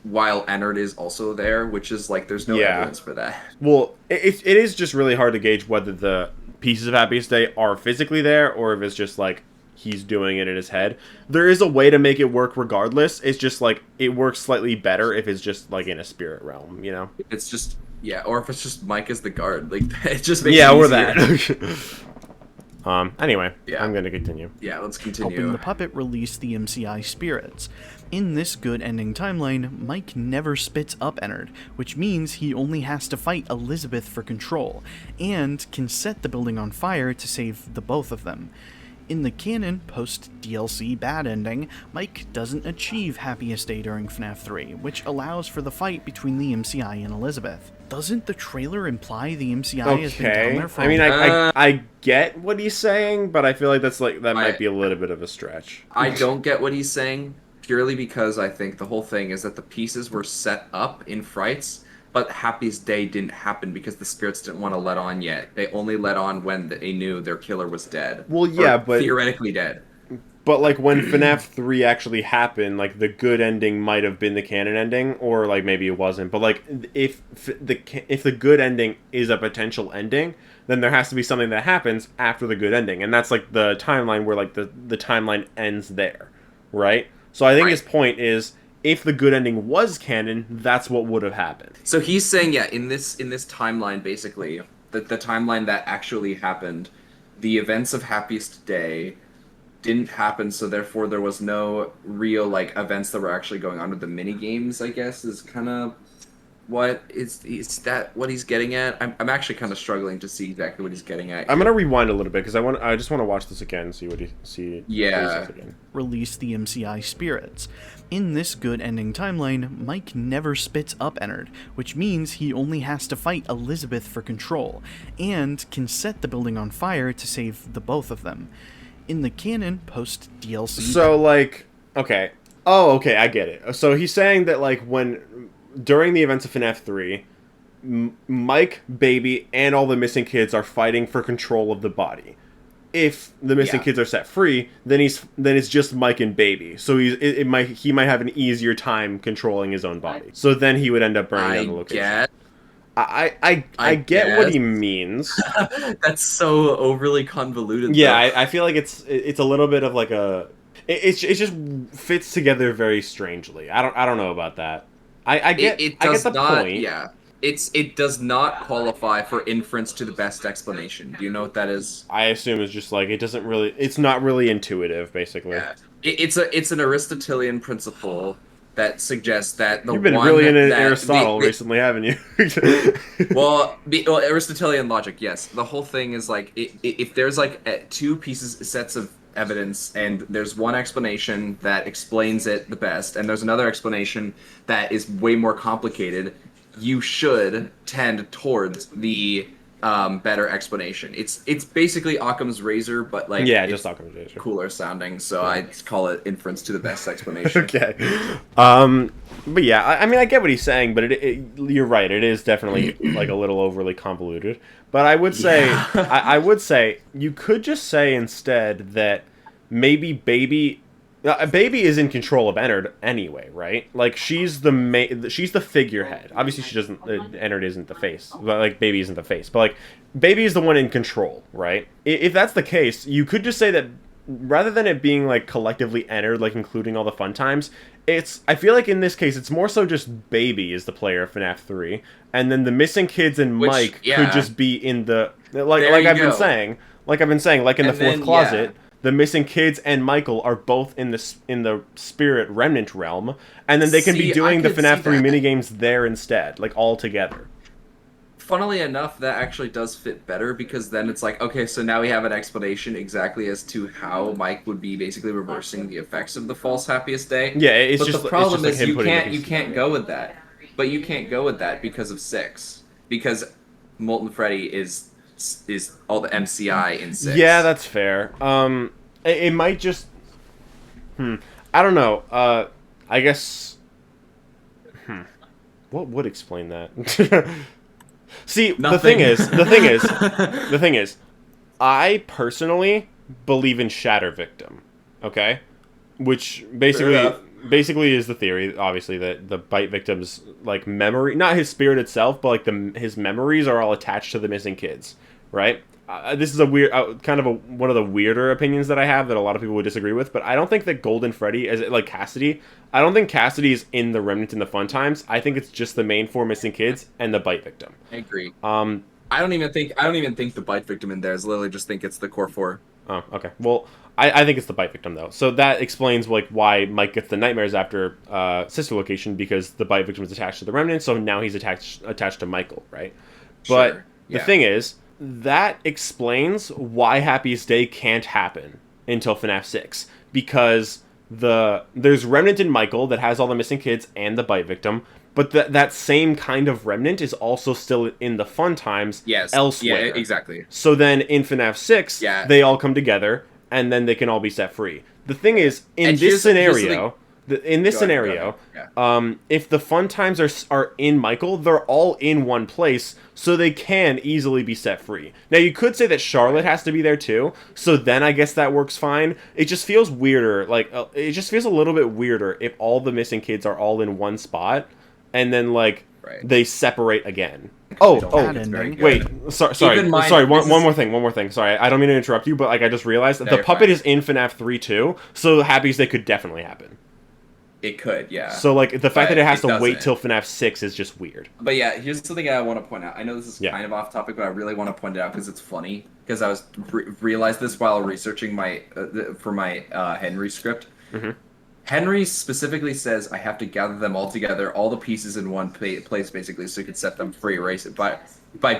while Ennard is also there, which is like there's no evidence for that. Well, it is just really hard to gauge whether the pieces of Happiest Day are physically there or if it's just like he's doing it in his head. There is a way to make it work regardless. It's just like it works slightly better if it's just like in a spirit realm, you know? It's just or if it's just Mike as the guard, like it just makes it or that. Anyway, I'm going to continue. Yeah, let's continue. Helping the puppet release the MCI spirits. In this good ending timeline, Mike never spits up Ennard, which means he only has to fight Elizabeth for control, and can set the building on fire to save the both of them. In the canon post-DLC bad ending, Mike doesn't achieve Happiest Day during FNaF 3, which allows for the fight between the MCI and Elizabeth. Doesn't the trailer imply the MCI has been down there for I get what he's saying, but I feel like that might be a little bit of a stretch. I don't get what he's saying, purely because I think the whole thing is that the pieces were set up in Frights, but Happiest Day didn't happen because the spirits didn't want to let on yet. They only let on when they knew their killer was dead. Well, yeah, but theoretically dead. But like when FNaF 3 actually happened, like the good ending might have been the canon ending, or like maybe it wasn't. But like if the good ending is a potential ending, then there has to be something that happens after the good ending, and that's like the timeline where like the timeline ends there, right? So I think his point is, if the good ending was canon, that's what would have happened. So he's saying, in this timeline, basically, the timeline that actually happened, the events of Happiest Day didn't happen, so therefore there was no real like events that were actually going on with the mini games, I guess, is kind of what is that what he's getting at? I'm actually kind of struggling to see exactly what he's getting at. I'm gonna rewind a little bit because I just want to watch this again and see what he says again. Release the MCI spirits. In this good ending timeline, Mike never spits up Ennard, which means he only has to fight Elizabeth for control, and can set the building on fire to save the both of them. In the canon post-DLC... So, like... Okay. Oh, okay, I get it. So he's saying that, like, during the events of FNaF 3, Mike, Baby, and all the missing kids are fighting for control of the body. If the missing kids are set free, then it's just Mike and Baby. So he might have an easier time controlling his own body. So then he would end up burning down the location. I get what he means. That's so overly convoluted. Yeah, I feel like it's a little bit of like a. It just fits together very strangely. I don't know about that. I get the point. Yeah, it does not qualify for inference to the best explanation. Do you know what that is? I assume it's just like it's not really intuitive, basically. Yeah. It's an Aristotelian principle that suggests that you've been really into Aristotle recently, haven't you? well, Aristotelian logic, yes. The whole thing is like if there's like two sets of evidence, and there's one explanation that explains it the best, and there's another explanation that is way more complicated. you should tend towards the better explanation. It's basically Occam's razor, but like just Occam's razor, cooler sounding. So I call it inference to the best explanation. Okay. But yeah, I mean, I get what he's saying, but you're right. It is definitely like a little overly convoluted. But I would say, I would say you could just say instead that maybe Baby is in control of ENNARD anyway, right? Like she's the figurehead. Obviously, she doesn't. ENNARD isn't the face, but like Baby isn't the face. But like Baby is the one in control, right? If that's the case, you could just say that rather than it being like collectively ENNARD, like including all the fun times, I feel like in this case it's more so just Baby is the player of FNAF 3, and then the missing kids and Mike could just be in the like I've been saying, like in the fourth closet. The missing kids and Michael are both in the spirit remnant realm, and then they can be doing the FNAF 3 minigames there instead, like all together. Funnily enough, that actually does fit better, because then it's like, okay, so now we have an explanation exactly as to how Mike would be basically reversing the effects of the false happiest day. Yeah, but the problem is you can't go with that. But you can't go with that because of 6. Because Molten Freddy is all the MCI in 6. Yeah, that's fair. It might just I don't know. I guess what would explain that? See, Nothing. the thing is, I personally believe in Shatter Victim, okay? Which basically is the theory, obviously, that the bite victim's like memory, not his spirit itself, but like his memories are all attached to the missing kids, right? This is a weird, kind of one of the weirder opinions that I have that a lot of people would disagree with, but I don't think that Golden Freddy, like Cassidy, I don't think Cassidy is in the Remnant in the Fun Times. I think it's just the main 4 missing kids and the bite victim. I agree. I don't even think the bite victim in there is. Literally just think it's the core 4. Oh, okay. Well, I think it's the bite victim though, so that explains like why Mike gets the nightmares after Sister Location, because the bite victim is attached to the Remnant, so now he's attached to Michael, right? But Sure. The thing is, that explains why Happiest Day can't happen until FNAF 6, because there's Remnant in Michael that has all the missing kids and the bite victim, but that same kind of Remnant is also still in the Fun Times elsewhere. Yeah, exactly. So then in FNAF 6, they all come together, and then they can all be set free. The thing is, in this scenario, if the Fun Times are in Michael, they're all in one place, so they can easily be set free. Now, you could say that Charlotte has to be there too, so then I guess that works fine. It just feels weirder, like, it just feels a little bit weirder if all the missing kids are all in one spot, and then, like, they separate again. Wait, sorry, one more thing. Sorry, I don't mean to interrupt you, but, like, I just realized that the puppet is in FNAF 3 too, so Happiest Day could definitely happen. It could, yeah. So, like, the fact that it has to wait till FNAF 6 is just weird. But yeah, here's something I want to point out. I know this is kind of off topic, but I really want to point it out because it's funny. Because I realized this while researching for my Henry script. Mm-hmm. Henry specifically says I have to gather them all together, all the pieces in one place, basically, so you can set them free, erase it by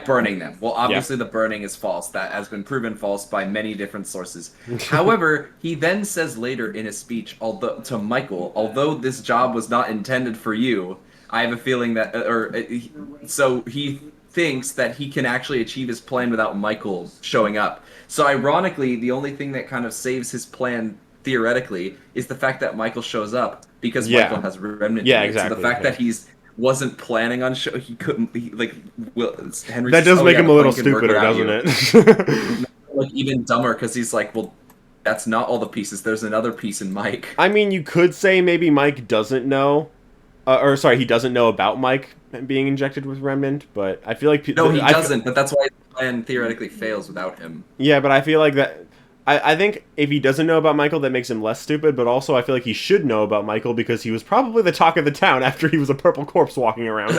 burning them. Well, obviously the burning is false. That has been proven false by many different sources. However, he then says later in his speech, to Michael, although this job was not intended for you, I have a feeling that, so he thinks that he can actually achieve his plan without Michael showing up. So ironically, the only thing that kind of saves his plan theoretically is the fact that Michael shows up, because Michael has remnant. Yeah, exactly. So the fact that wasn't planning on he couldn't Henry. That does make him a little stupider, doesn't it? Like even dumber, because he's like, well, that's not all the pieces. There's another piece in Mike. I mean, you could say maybe Mike doesn't know, he doesn't know about Mike being injected with remnant, but I feel like no, he doesn't. But that's why his plan theoretically fails without him. Yeah, but I feel like that. I think if he doesn't know about Michael, that makes him less stupid, but also I feel like he should know about Michael because he was probably the talk of the town after he was a purple corpse walking around.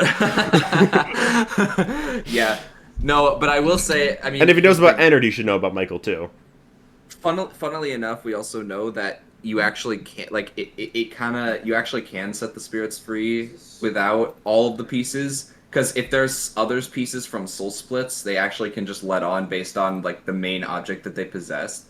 Yeah. No, but I will say, I mean... And if he knows about ENNARD, he should know about Michael, too. Funnily enough, we also know that you actually can't, like, you actually can set the spirits free without all of the pieces, because if there's others pieces from Soul Splits, they actually can just let on based on, like, the main object that they possess.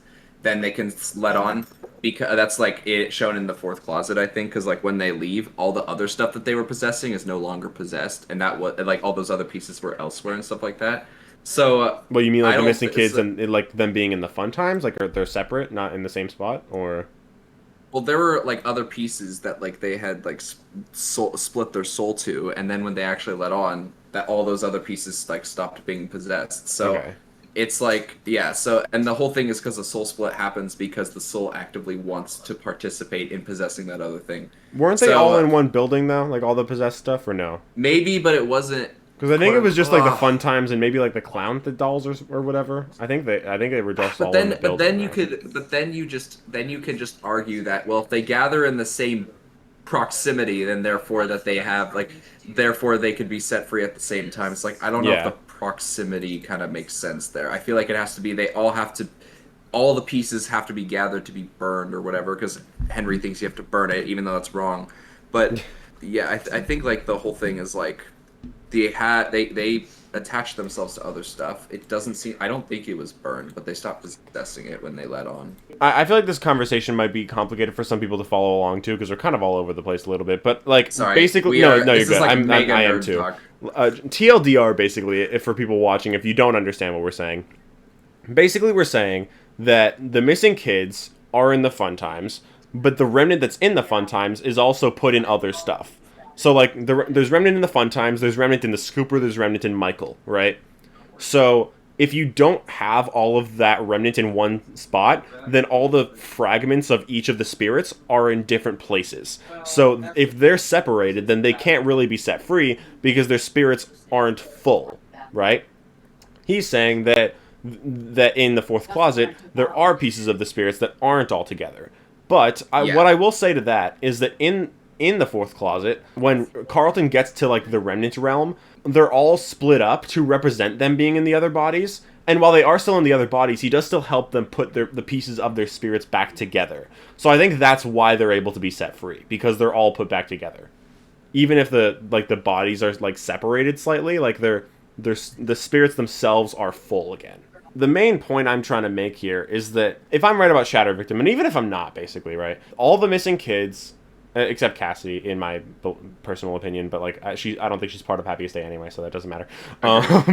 Then they can let on. because that's like it shown in the fourth closet, I think, because like when they leave, all the other stuff that they were possessing is no longer possessed, and that was like all those other pieces were elsewhere and stuff like that. So, well, you mean like I the don't missing thi- kids so- and like them being in the fun times, like they're separate, not in the same spot, or Well, there were like other pieces that like they had like split their soul to, and then when they actually let on, that all those other pieces like stopped being possessed. So Okay. it's like yeah. So and the whole thing is because the soul split happens because the soul actively wants to participate in possessing that other thing. weren't they So, all in one building though, like all the possessed stuff, or no? Maybe, but it wasn't. Because I think it was just like the Ugh. fun times and maybe like the clown the dolls or whatever. I think they were just all in the building. Then you can just argue that well, if they gather in the same proximity, then therefore that they have like therefore they could be set free at the same time. It's like I don't know if Yeah. the proximity kind of makes sense there. I feel like it has to be all the pieces have to be gathered to be burned or whatever because Henry thinks you have to burn it even though that's wrong. But yeah, I think like the whole thing is like they attached themselves to other stuff. It doesn't seem. I don't think it was burned, but they stopped possessing it when they let on. I feel like this conversation might be complicated for some people to follow along too, because they're kind of all over the place a little bit. But like, Sorry, basically, we no, are- no, you're this is good. like I mega am nerd too. talk. TLDR, basically, if for people watching, if you don't understand what we're saying, basically we're saying that the missing kids are in the fun times, but the remnant that's in the fun times is also put in other stuff. So like, there's remnant in the fun times, there's remnant in the Scooper, there's remnant in Michael, right? So if you don't have all of that remnant in one spot, then all the fragments of each of the spirits are in different places. So if they're separated, then they can't really be set free because their spirits aren't full, right? He's saying that in the fourth closet, there are pieces of the spirits that aren't all together. But Yeah. what I will say to that is that in the fourth closet, when Carlton gets to like the remnant realm, they're all split up to represent them being in the other bodies. And while they are still in the other bodies, he does still help them put the pieces of their spirits back together. So I think that's why they're able to be set free, because they're all put back together. Even if the bodies are like separated slightly, like the spirits themselves are full again. The main point I'm trying to make here is that if I'm right about Shadow Victim, and even if I'm not, basically, right, all the missing kids, except Cassidy, in my personal opinion, but like I don't think she's part of Happiest Day anyway, so that doesn't matter.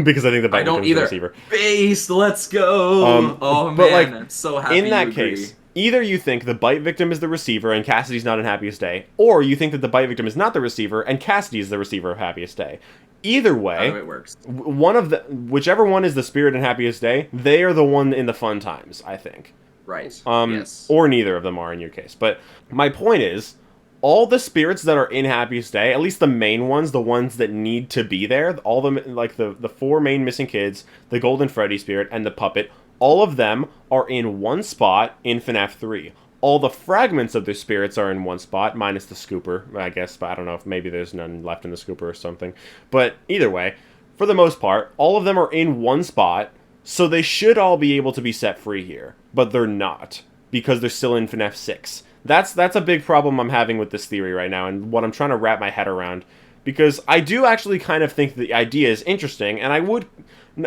Because I think the I Bite don't Victim's the either. receiver. Base, let's go. Oh man, But like, I'm so happy. in that you agree. case, either you think the Bite Victim is the receiver and Cassidy's not in Happiest Day, or you think that the Bite Victim is not the receiver and Cassidy is the receiver of Happiest Day. Either way, How it works. whichever one is the spirit in Happiest Day, they are the one in the fun times, I think. Right. Yes. Or neither of them are in your case. But my point is, all the spirits that are in Happiest Day, at least the main ones, the ones that need to be there, all the like the four main missing kids, the Golden Freddy spirit, and the puppet, all of them are in one spot in FNaF 3. All the fragments of their spirits are in one spot, minus the Scooper, I guess, but I don't know if maybe there's none left in the Scooper or something. But either way, for the most part, all of them are in one spot, so they should all be able to be set free here. But they're not, because they're still in FNaF 6. That's a big problem I'm having with this theory right now, and what I'm trying to wrap my head around. Because I do actually kind of think the idea is interesting, and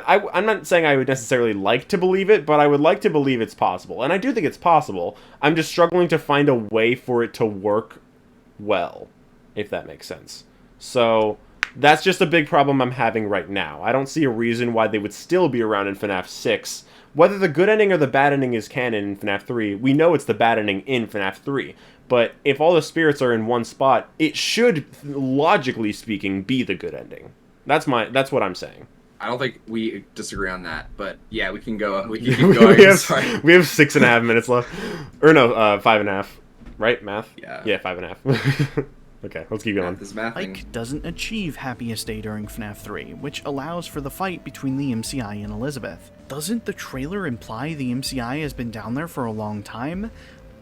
I'm not saying I would necessarily like to believe it, but I would like to believe it's possible. And I do think it's possible. I'm just struggling to find a way for it to work well, if that makes sense. So that's just a big problem I'm having right now. I don't see a reason why they would still be around in FNaF 6. Whether the good ending or the bad ending is canon in FNaF 3, we know it's the bad ending in FNaF 3. But if all the spirits are in one spot, it should, logically speaking, be the good ending. That's what I'm saying. I don't think we disagree on that, but yeah, we can go. We can keep going. we have Sorry. 6.5 minutes left, or no, 5.5. Right, math? Yeah. Yeah, 5.5. Okay, let's keep going. Math is mathing. Ike doesn't achieve Happiest Day during FNaF 3, which allows for the fight between the MCI and Elizabeth. Doesn't the trailer imply the MCI has been down there for a long time?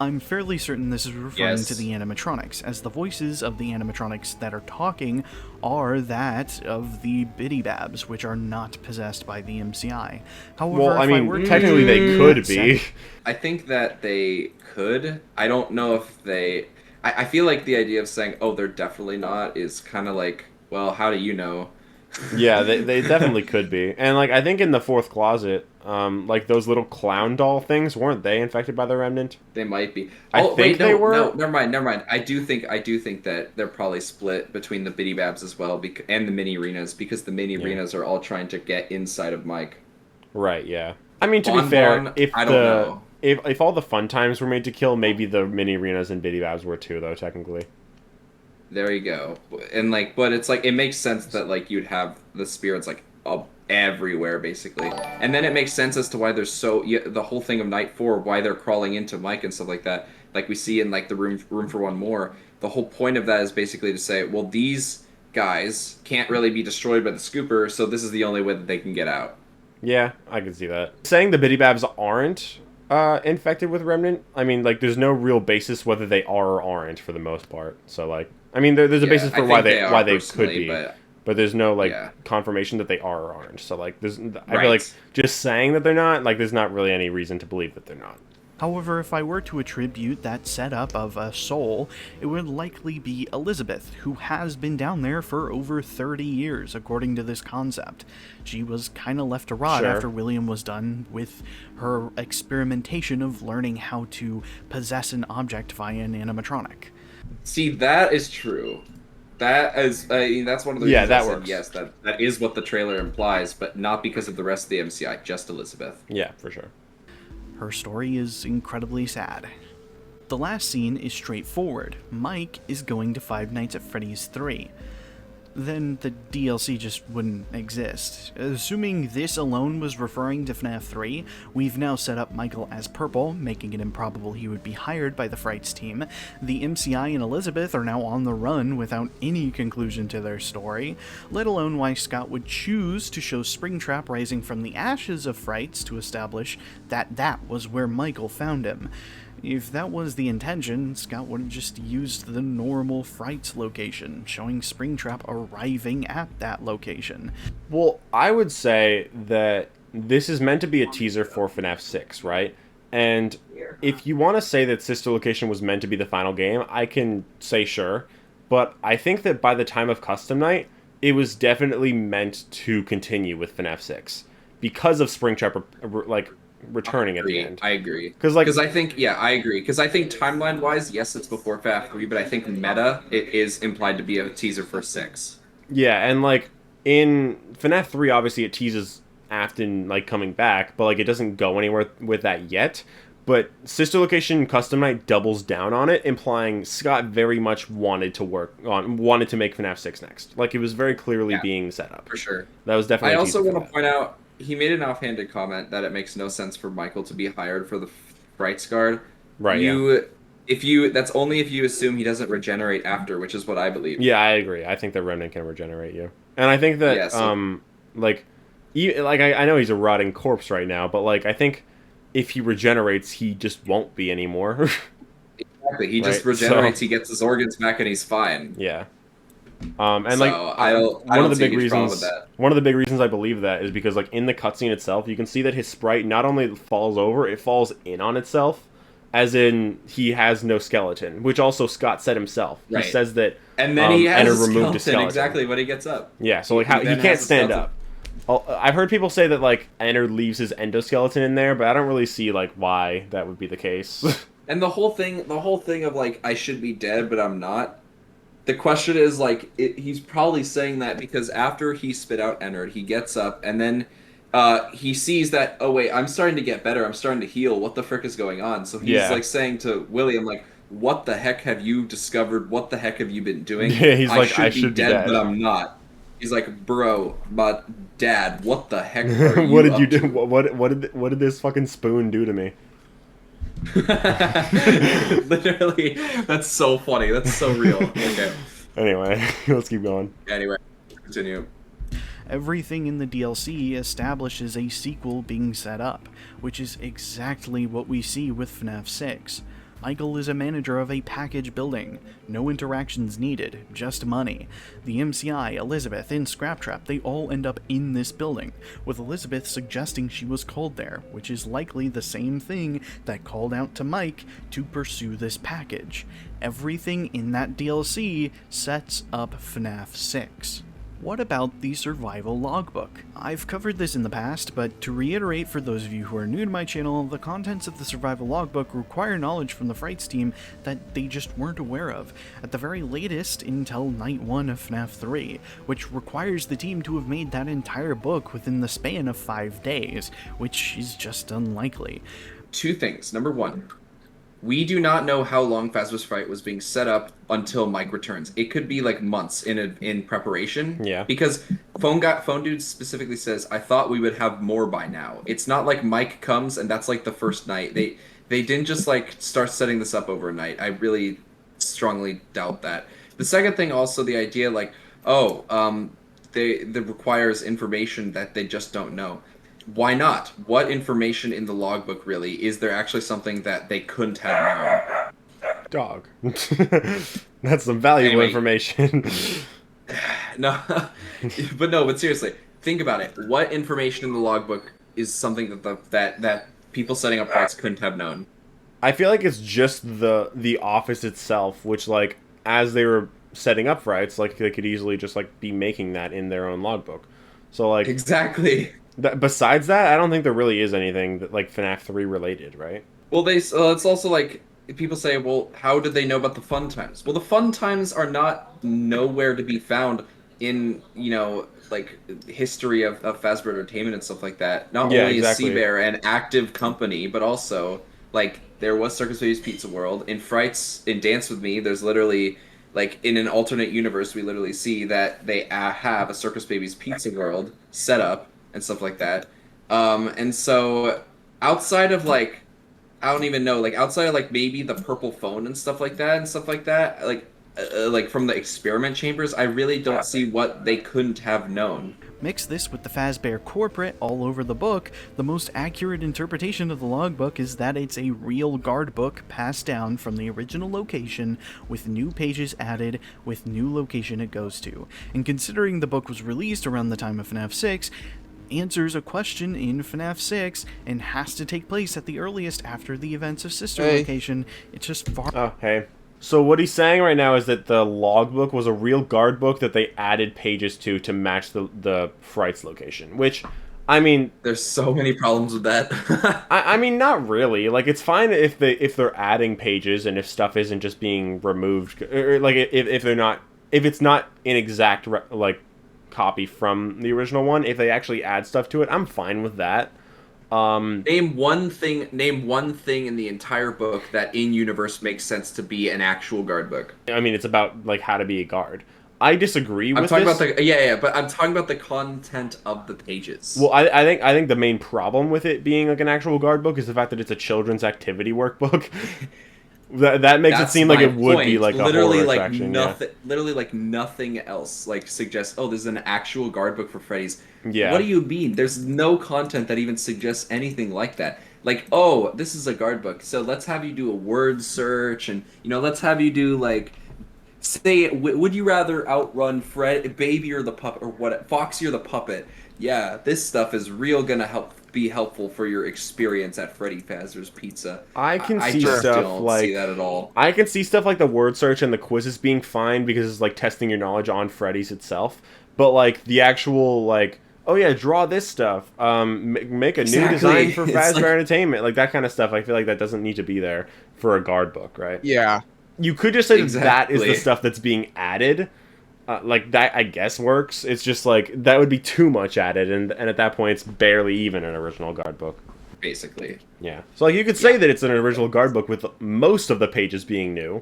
I'm fairly certain this is referring Yes. to the animatronics, as the voices of the animatronics that are talking are that of the Biddy Babs, which are not possessed by the MCI. However, Well, I if mean, were to technically they do could that be. I think that they could. I don't know if they. I feel like the idea of saying, "Oh, they're definitely not," is kind of like, well, how do you know? Yeah, they definitely could be. And, like, I think in the fourth closet, like, those little clown doll things, weren't they infected by the remnant? They might be. I Oh, think wait, they no, were. no, never mind. I do think that they're probably split between the Biddy Babs as well, and the mini arenas, because the mini arenas are all trying to get inside of Mike. Right, yeah. I mean, to Bon be fair, Bon, if I don't know. if all the fun times were made to kill, maybe the mini arenas and Biddy Babs were too, though, technically. There you go. And like, but it's like, it makes sense that like you'd have the spirits like up everywhere basically, and then it makes sense as to why there's the whole thing of Night 4, why they're crawling into Mike and stuff like that. Like we see in like the room for one more. The whole point of that is basically to say, well, these guys can't really be destroyed by the scooper, so this is the only way that they can get out. Yeah, I can see that. Saying the Biddy Babs aren't infected with remnant, I mean, like, there's no real basis whether they are or aren't for the most part. So, like, I mean, there's a basis for why they could be, but there's no like confirmation that they are or aren't. So, like, I feel like just saying that they're not, like, there's not really any reason to believe that they're not. However, if I were to attribute that setup of a soul, it would likely be Elizabeth, who has been down there for over 30 years, according to this concept. She was kind of left to rot after William was done with her experimentation of learning how to possess an object via an animatronic. See, that is true. That is, I mean, that's one of the reasons that I said works. yes, that is what the trailer implies, but not because of the rest of the MCI, just Elizabeth. Yeah, for sure. Her story is incredibly sad. The last scene is straightforward. Mike is going to Five Nights at Freddy's 3. Then the DLC just wouldn't exist. Assuming this alone was referring to FNaF 3, we've now set up Michael as Purple, making it improbable he would be hired by the Frights team. The MCI and Elizabeth are now on the run without any conclusion to their story, let alone why Scott would choose to show Springtrap rising from the ashes of Frights to establish that that was where Michael found him. If that was the intention, Scott would have just used the normal Frights location, showing Springtrap arriving at that location. Well, I would say that this is meant to be a teaser for FNaF 6, right? And if you want to say that Sister Location was meant to be the final game, I can say sure. But I think that by the time of Custom Night, it was definitely meant to continue with FNaF 6. Because of Springtrap, like, returning at the end. I agree. Because I think, I agree. Because I think timeline-wise, yes, it's before FNaF 3, but I think meta, it is implied to be a teaser for 6. Yeah, and, like, in FNaF 3, obviously, it teases Afton, like, coming back, but, like, it doesn't go anywhere with that yet. But Sister Location Custom Night doubles down on it, implying Scott very much wanted to make FNaF 6 next. Like, it was very clearly being set up. For sure. That was definitely I also want to point out, he made an offhanded comment that it makes no sense for Michael to be hired for the Frights guard. Right, That's only if you assume he doesn't regenerate after, which is what I believe. Yeah, I agree. I think that Remnant can regenerate you. And I think that, I know he's a rotting corpse right now, but, like, I think if he regenerates, he just won't be anymore. Exactly. He just regenerates, he gets his organs back, and he's fine. Yeah. One of the big reasons I believe that is because, like, in the cutscene itself, you can see that his sprite not only falls over, it falls in on itself, as in he has no skeleton, which also Scott said himself. Right. He says that, and then he has a skeleton exactly when he gets up. Yeah, so like he can't stand up. I've heard people say that, like, ENNARD leaves his endoskeleton in there, but I don't really see, like, why that would be the case. And the whole thing of, like, I should be dead, but I'm not. The question is, like, he's probably saying that because after he spit out ENNARD, he gets up, and then he sees that, oh, wait, I'm starting to get better, I'm starting to heal, what the frick is going on? So he's, like, saying to William, like, what the heck have you discovered? What the heck have you been doing? Yeah, he's like, I should be dead, but I'm not. He's like, bro, but Dad, what the heck are you What did you do? What did this fucking spoon do to me? Literally, that's so funny. That's so real. Okay. Anyway, let's keep going. Anyway, continue. Everything in the DLC establishes a sequel being set up, which is exactly what we see with FNaF 6. Michael is a manager of a package building. No interactions needed, just money. The MCI, Elizabeth, and Scraptrap, they all end up in this building, with Elizabeth suggesting she was called there, which is likely the same thing that called out to Mike to pursue this package. Everything in that DLC sets up FNaF 6. What about the survival logbook? I've covered this in the past, but to reiterate for those of you who are new to my channel, the contents of the survival logbook require knowledge from the Frights team that they just weren't aware of, at the very latest until Night 1 of FNAF 3, which requires the team to have made that entire book within the span of 5 days, which is just unlikely. Two things. Number one, we do not know how long Phasma's Fright was being set up until Mike returns. It could be like months in preparation. Yeah. Because Phone Dude specifically says, I thought we would have more by now. It's not like Mike comes and that's like the first night. They didn't just like start setting this up overnight. I really strongly doubt that. The second thing also, the idea like, that requires information that they just don't know. Why not? What information in the logbook really? Is there actually something that they couldn't have known? Dog. That's some valuable information. No, but seriously, think about it. What information in the logbook is something that people setting up fights couldn't have known? I feel like it's just the office itself, which like as they were setting up fights, like they could easily just like be making that in their own logbook. So like exactly. Besides that, I don't think there really is anything that, like, FNAF 3 related, right? Well, it's also like, people say, well, how did they know about the fun times? Well, the fun times are not nowhere to be found in, like, history of Fazbear Entertainment and stuff like that. Not only is Seabear an active company, but also, like, there was Circus Baby's Pizza World. In Frights, in Dance With Me, there's literally, like, in an alternate universe, we literally see that they have a Circus Baby's Pizza World set up, and stuff like that. And so outside of like, I don't even know, like outside of like maybe the purple phone and stuff like that, like from the experiment chambers, I really don't see what they couldn't have known. Mix this with the Fazbear corporate all over the book, the most accurate interpretation of the logbook is that it's a real guard book passed down from the original location with new pages added with new location it goes to. And considering the book was released around the time of FNAF 6, answers a question in FNAF 6 and has to take place at the earliest after the events of Sister Location. It's just far... Oh, hey. So what he's saying right now is that the logbook was a real guard book that they added pages to match the Frights location, which, I mean... There's so many problems with that. I mean, not really. Like, it's fine if they're adding pages and if stuff isn't just being removed, or like, if it's not an exact, like, copy from the original one. If they actually add stuff to it, I'm fine with that. Name one thing in the entire book that in universe makes sense to be an actual guard book. I mean, it's about like how to be a guard. I disagree with I'm talking about but I'm talking about the content of the pages. Well, I think the main problem with it being like an actual guard book is the fact that it's a children's activity workbook. That makes it seem like it would be like a horror attraction. Literally, like nothing else like suggests. Oh, there's an actual guard book for Freddy's. Yeah. What do you mean? There's no content that even suggests anything like that. Like, oh, this is a guard book, so let's have you do a word search, and let's have you do like, say, would you rather outrun Baby or the puppet, or what? Foxy or the puppet? Yeah, this stuff is real gonna be helpful for your experience at Freddy Fazbear's Pizza. I can see just stuff don't like see that at all. I can see stuff like the word search and the quizzes being fine because it's like testing your knowledge on Freddy's itself. But like the actual like, oh yeah, draw this stuff, make a new design for Fazbear Entertainment, like that kind of stuff. I feel like that doesn't need to be there for a guard book, right? Yeah. You could just say that is the stuff that's being added. Like, that, I guess, works. It's just, like, that would be too much added, and at that point, it's barely even an original guard book. Basically. Yeah. So, like, you could say that it's an original guard book with most of the pages being new,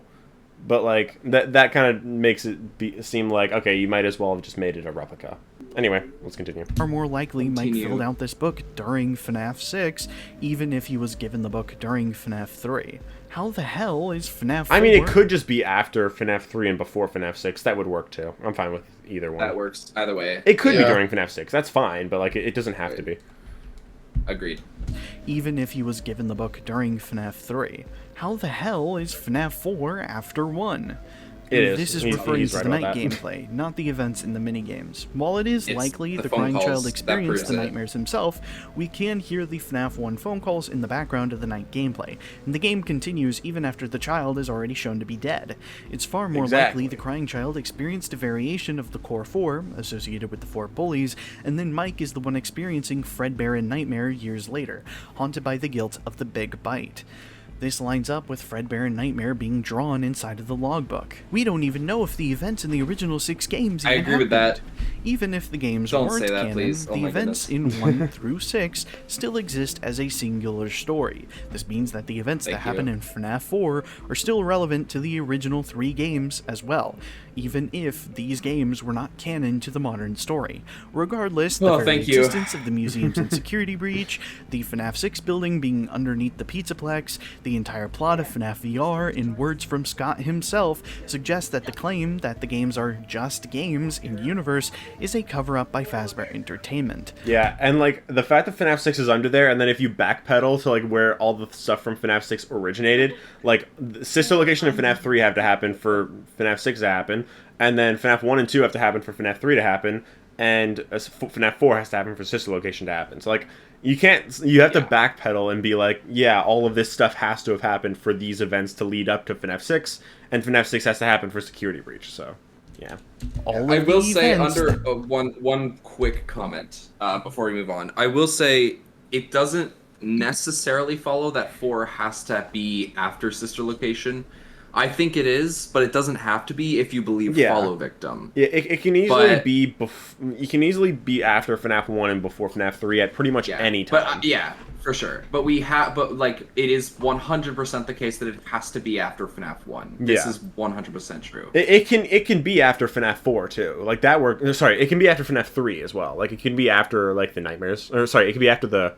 but, like, that kind of makes it seem like, okay, you might as well have just made it a replica. Anyway, let's continue. Or more likely, Mike filled out this book during FNAF 6, even if he was given the book during FNAF 3. How the hell is FNAF 4? I mean, it could just be after FNAF 3 and before FNAF 6. That would work, too. I'm fine with either one. That works either way. It could be during FNAF 6. That's fine, but, like, it doesn't have to be. Agreed. Even if he was given the book during FNAF 3. How the hell is FNAF 4 after 1? It is. This is He's referring to right the night about that. gameplay, not the events in the minigames. While it is It's likely the the phone crying calls child that experienced proves the it. nightmares himself, we can hear the FNAF 1 phone calls in the background of the night gameplay, and the game continues even after the child is already shown to be dead. It's far more likely the crying child experienced a variation of the core 4, associated with the 4 bullies, and then Mike is the one experiencing Fredbear and Nightmare years later, haunted by the guilt of the big bite. This lines up with Fredbear and Nightmare being drawn inside of the logbook. We don't even know if the events in the original 6 games I even agree with that. Even if the games Don't weren't say that, canon, please. Oh the my events goodness. in 1 through 6 still exist as a singular story. This means that the events that happen in FNAF 4 are still relevant to the original 3 games as well, even if these games were not canon to the modern story. Regardless, the very existence of the museums and security breach, the FNAF 6 building being underneath the Pizzaplex, the entire plot of FNAF VR, in words from Scott himself, suggests that the claim that the games are just games in universe is a cover-up by Fazbear Entertainment. Yeah, and like the fact that FNAF 6 is under there, and then if you backpedal to like where all the stuff from FNAF 6 originated, like the sister location in FNAF 3 have to happen for FNAF 6 to happen, and then FNAF 1 and 2 have to happen for FNAF 3 to happen, and FNAF 4 has to happen for sister location to happen. So like you have to backpedal and be like, yeah, all of this stuff has to have happened for these events to lead up to FNAF 6, and FNAF 6 has to happen for security breach. So yeah. I will say under one quick comment before we move on. I will say it doesn't necessarily follow that 4 has to be after sister location. I think it is, but it doesn't have to be if you believe Follow Victim. Yeah, it can easily be. You can easily be after FNAF 1 and before FNAF 3 at pretty much any time. But yeah, for sure. But like it is 100% the case that it has to be after FNAF 1. This is 100% true. It can be after FNAF 4 too. Like that work. Sorry, it can be after FNAF 3 as well. Like it can be after like the nightmares. Or sorry, it can be after the.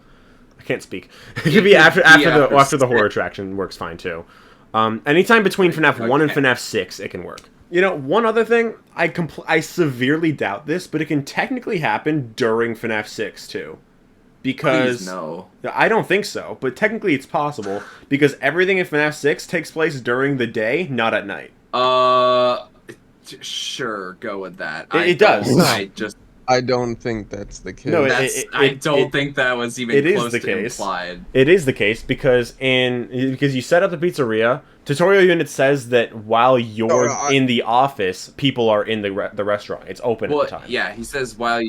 I can't speak. It can be after the horror attraction works fine too. Anytime between FNAF 1 and FNAF 6, it can work. You know, one other thing, I severely doubt this, but it can technically happen during FNAF 6 too. Because please, no. I don't think so, but technically it's possible because everything in FNAF 6 takes place during the day, not at night. Sure, go with that. It does. I don't think that's the case. No, I don't think that was even close to implied. It is the case because you set up the pizzeria. Tutorial unit says that while you're in the office, people are in the restaurant. It's open at the time. Yeah, he says while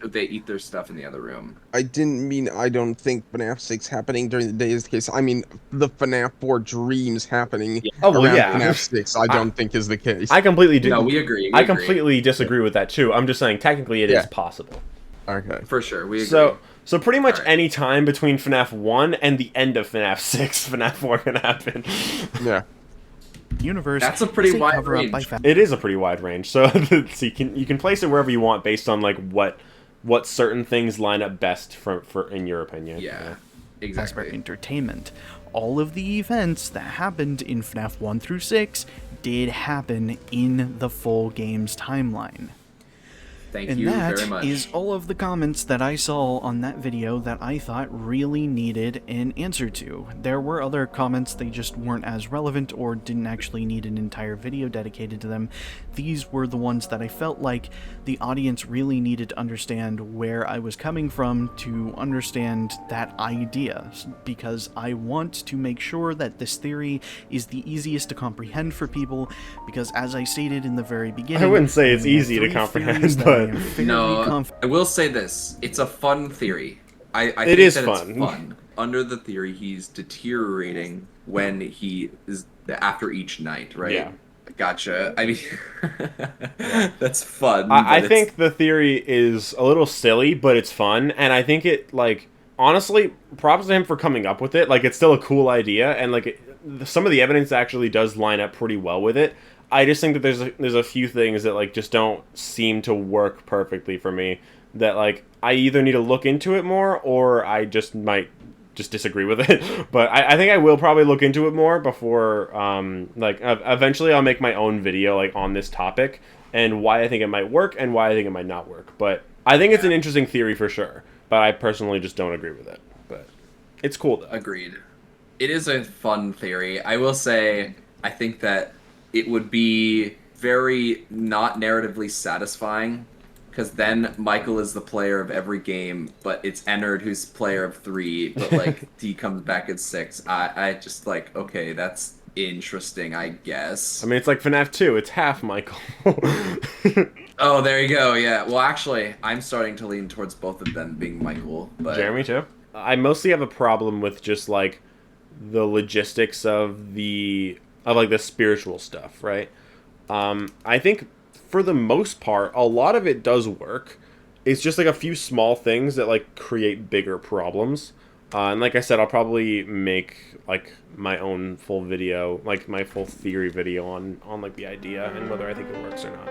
they eat their stuff in the other room. I didn't mean I don't think FNAF 6 happening during the day is the case. I mean the FNAF 4 dreams happening around FNAF 6 I don't think is the case. I completely do. No, we agree. I completely disagree with that too. I'm just saying technically it is possible. Okay. For sure, we agree. So pretty much any time between FNAF 1 and the end of FNAF 6, FNAF 4 can happen. Yeah. Universe. That's a pretty wide range. It is a pretty wide range. So you can place it wherever you want based on like what certain things line up best for in your opinion. Yeah. Exactly. Fazbear Entertainment. All of the events that happened in FNAF 1 through 6 did happen in the full game's timeline. Thank you very much. And that is all of the comments that I saw on that video that I thought really needed an answer to. There were other comments, they just weren't as relevant or didn't actually need an entire video dedicated to them. These were the ones that I felt like the audience really needed to understand where I was coming from to understand that idea, because I want to make sure that this theory is the easiest to comprehend for people, because as I stated in the very beginning... I wouldn't say it's easy to comprehend, but... No, I will say this. It's a fun theory. I think it is that fun. It's fun. Under the theory, he's deteriorating when he is after each night, right? Yeah. Gotcha. I mean, that's fun. I think the theory is a little silly, but it's fun, and I think it, like, honestly, props to him for coming up with it. Like, it's still a cool idea, and, like, some of the evidence actually does line up pretty well with it. I just think that there's a few things that, like, just don't seem to work perfectly for me. That, like, I either need to look into it more, or I just might just disagree with it. But I think I will probably look into it more before, eventually I'll make my own video, like, on this topic, and why I think it might work, and why I think it might not work. But I think it's an interesting theory for sure, but I personally just don't agree with it. But it's cool, though. Agreed. It is a fun theory. I will say, I think that it would be very not narratively satisfying, because then Michael is the player of every game, but it's ENNARD who's player of 3, but like he comes back at 6. I just like, okay, that's interesting, I guess. I mean, it's like FNaF 2, it's half Michael. Oh, there you go, yeah. Well, actually, I'm starting to lean towards both of them being Michael, but... Jeremy, too? I mostly have a problem with just, like, the logistics of the spiritual stuff, right? I think, for the most part, a lot of it does work. It's just, like, a few small things that, like, create bigger problems. And like I said, I'll probably make, like, my own full video, like, my full theory video on like, the idea and whether I think it works or not.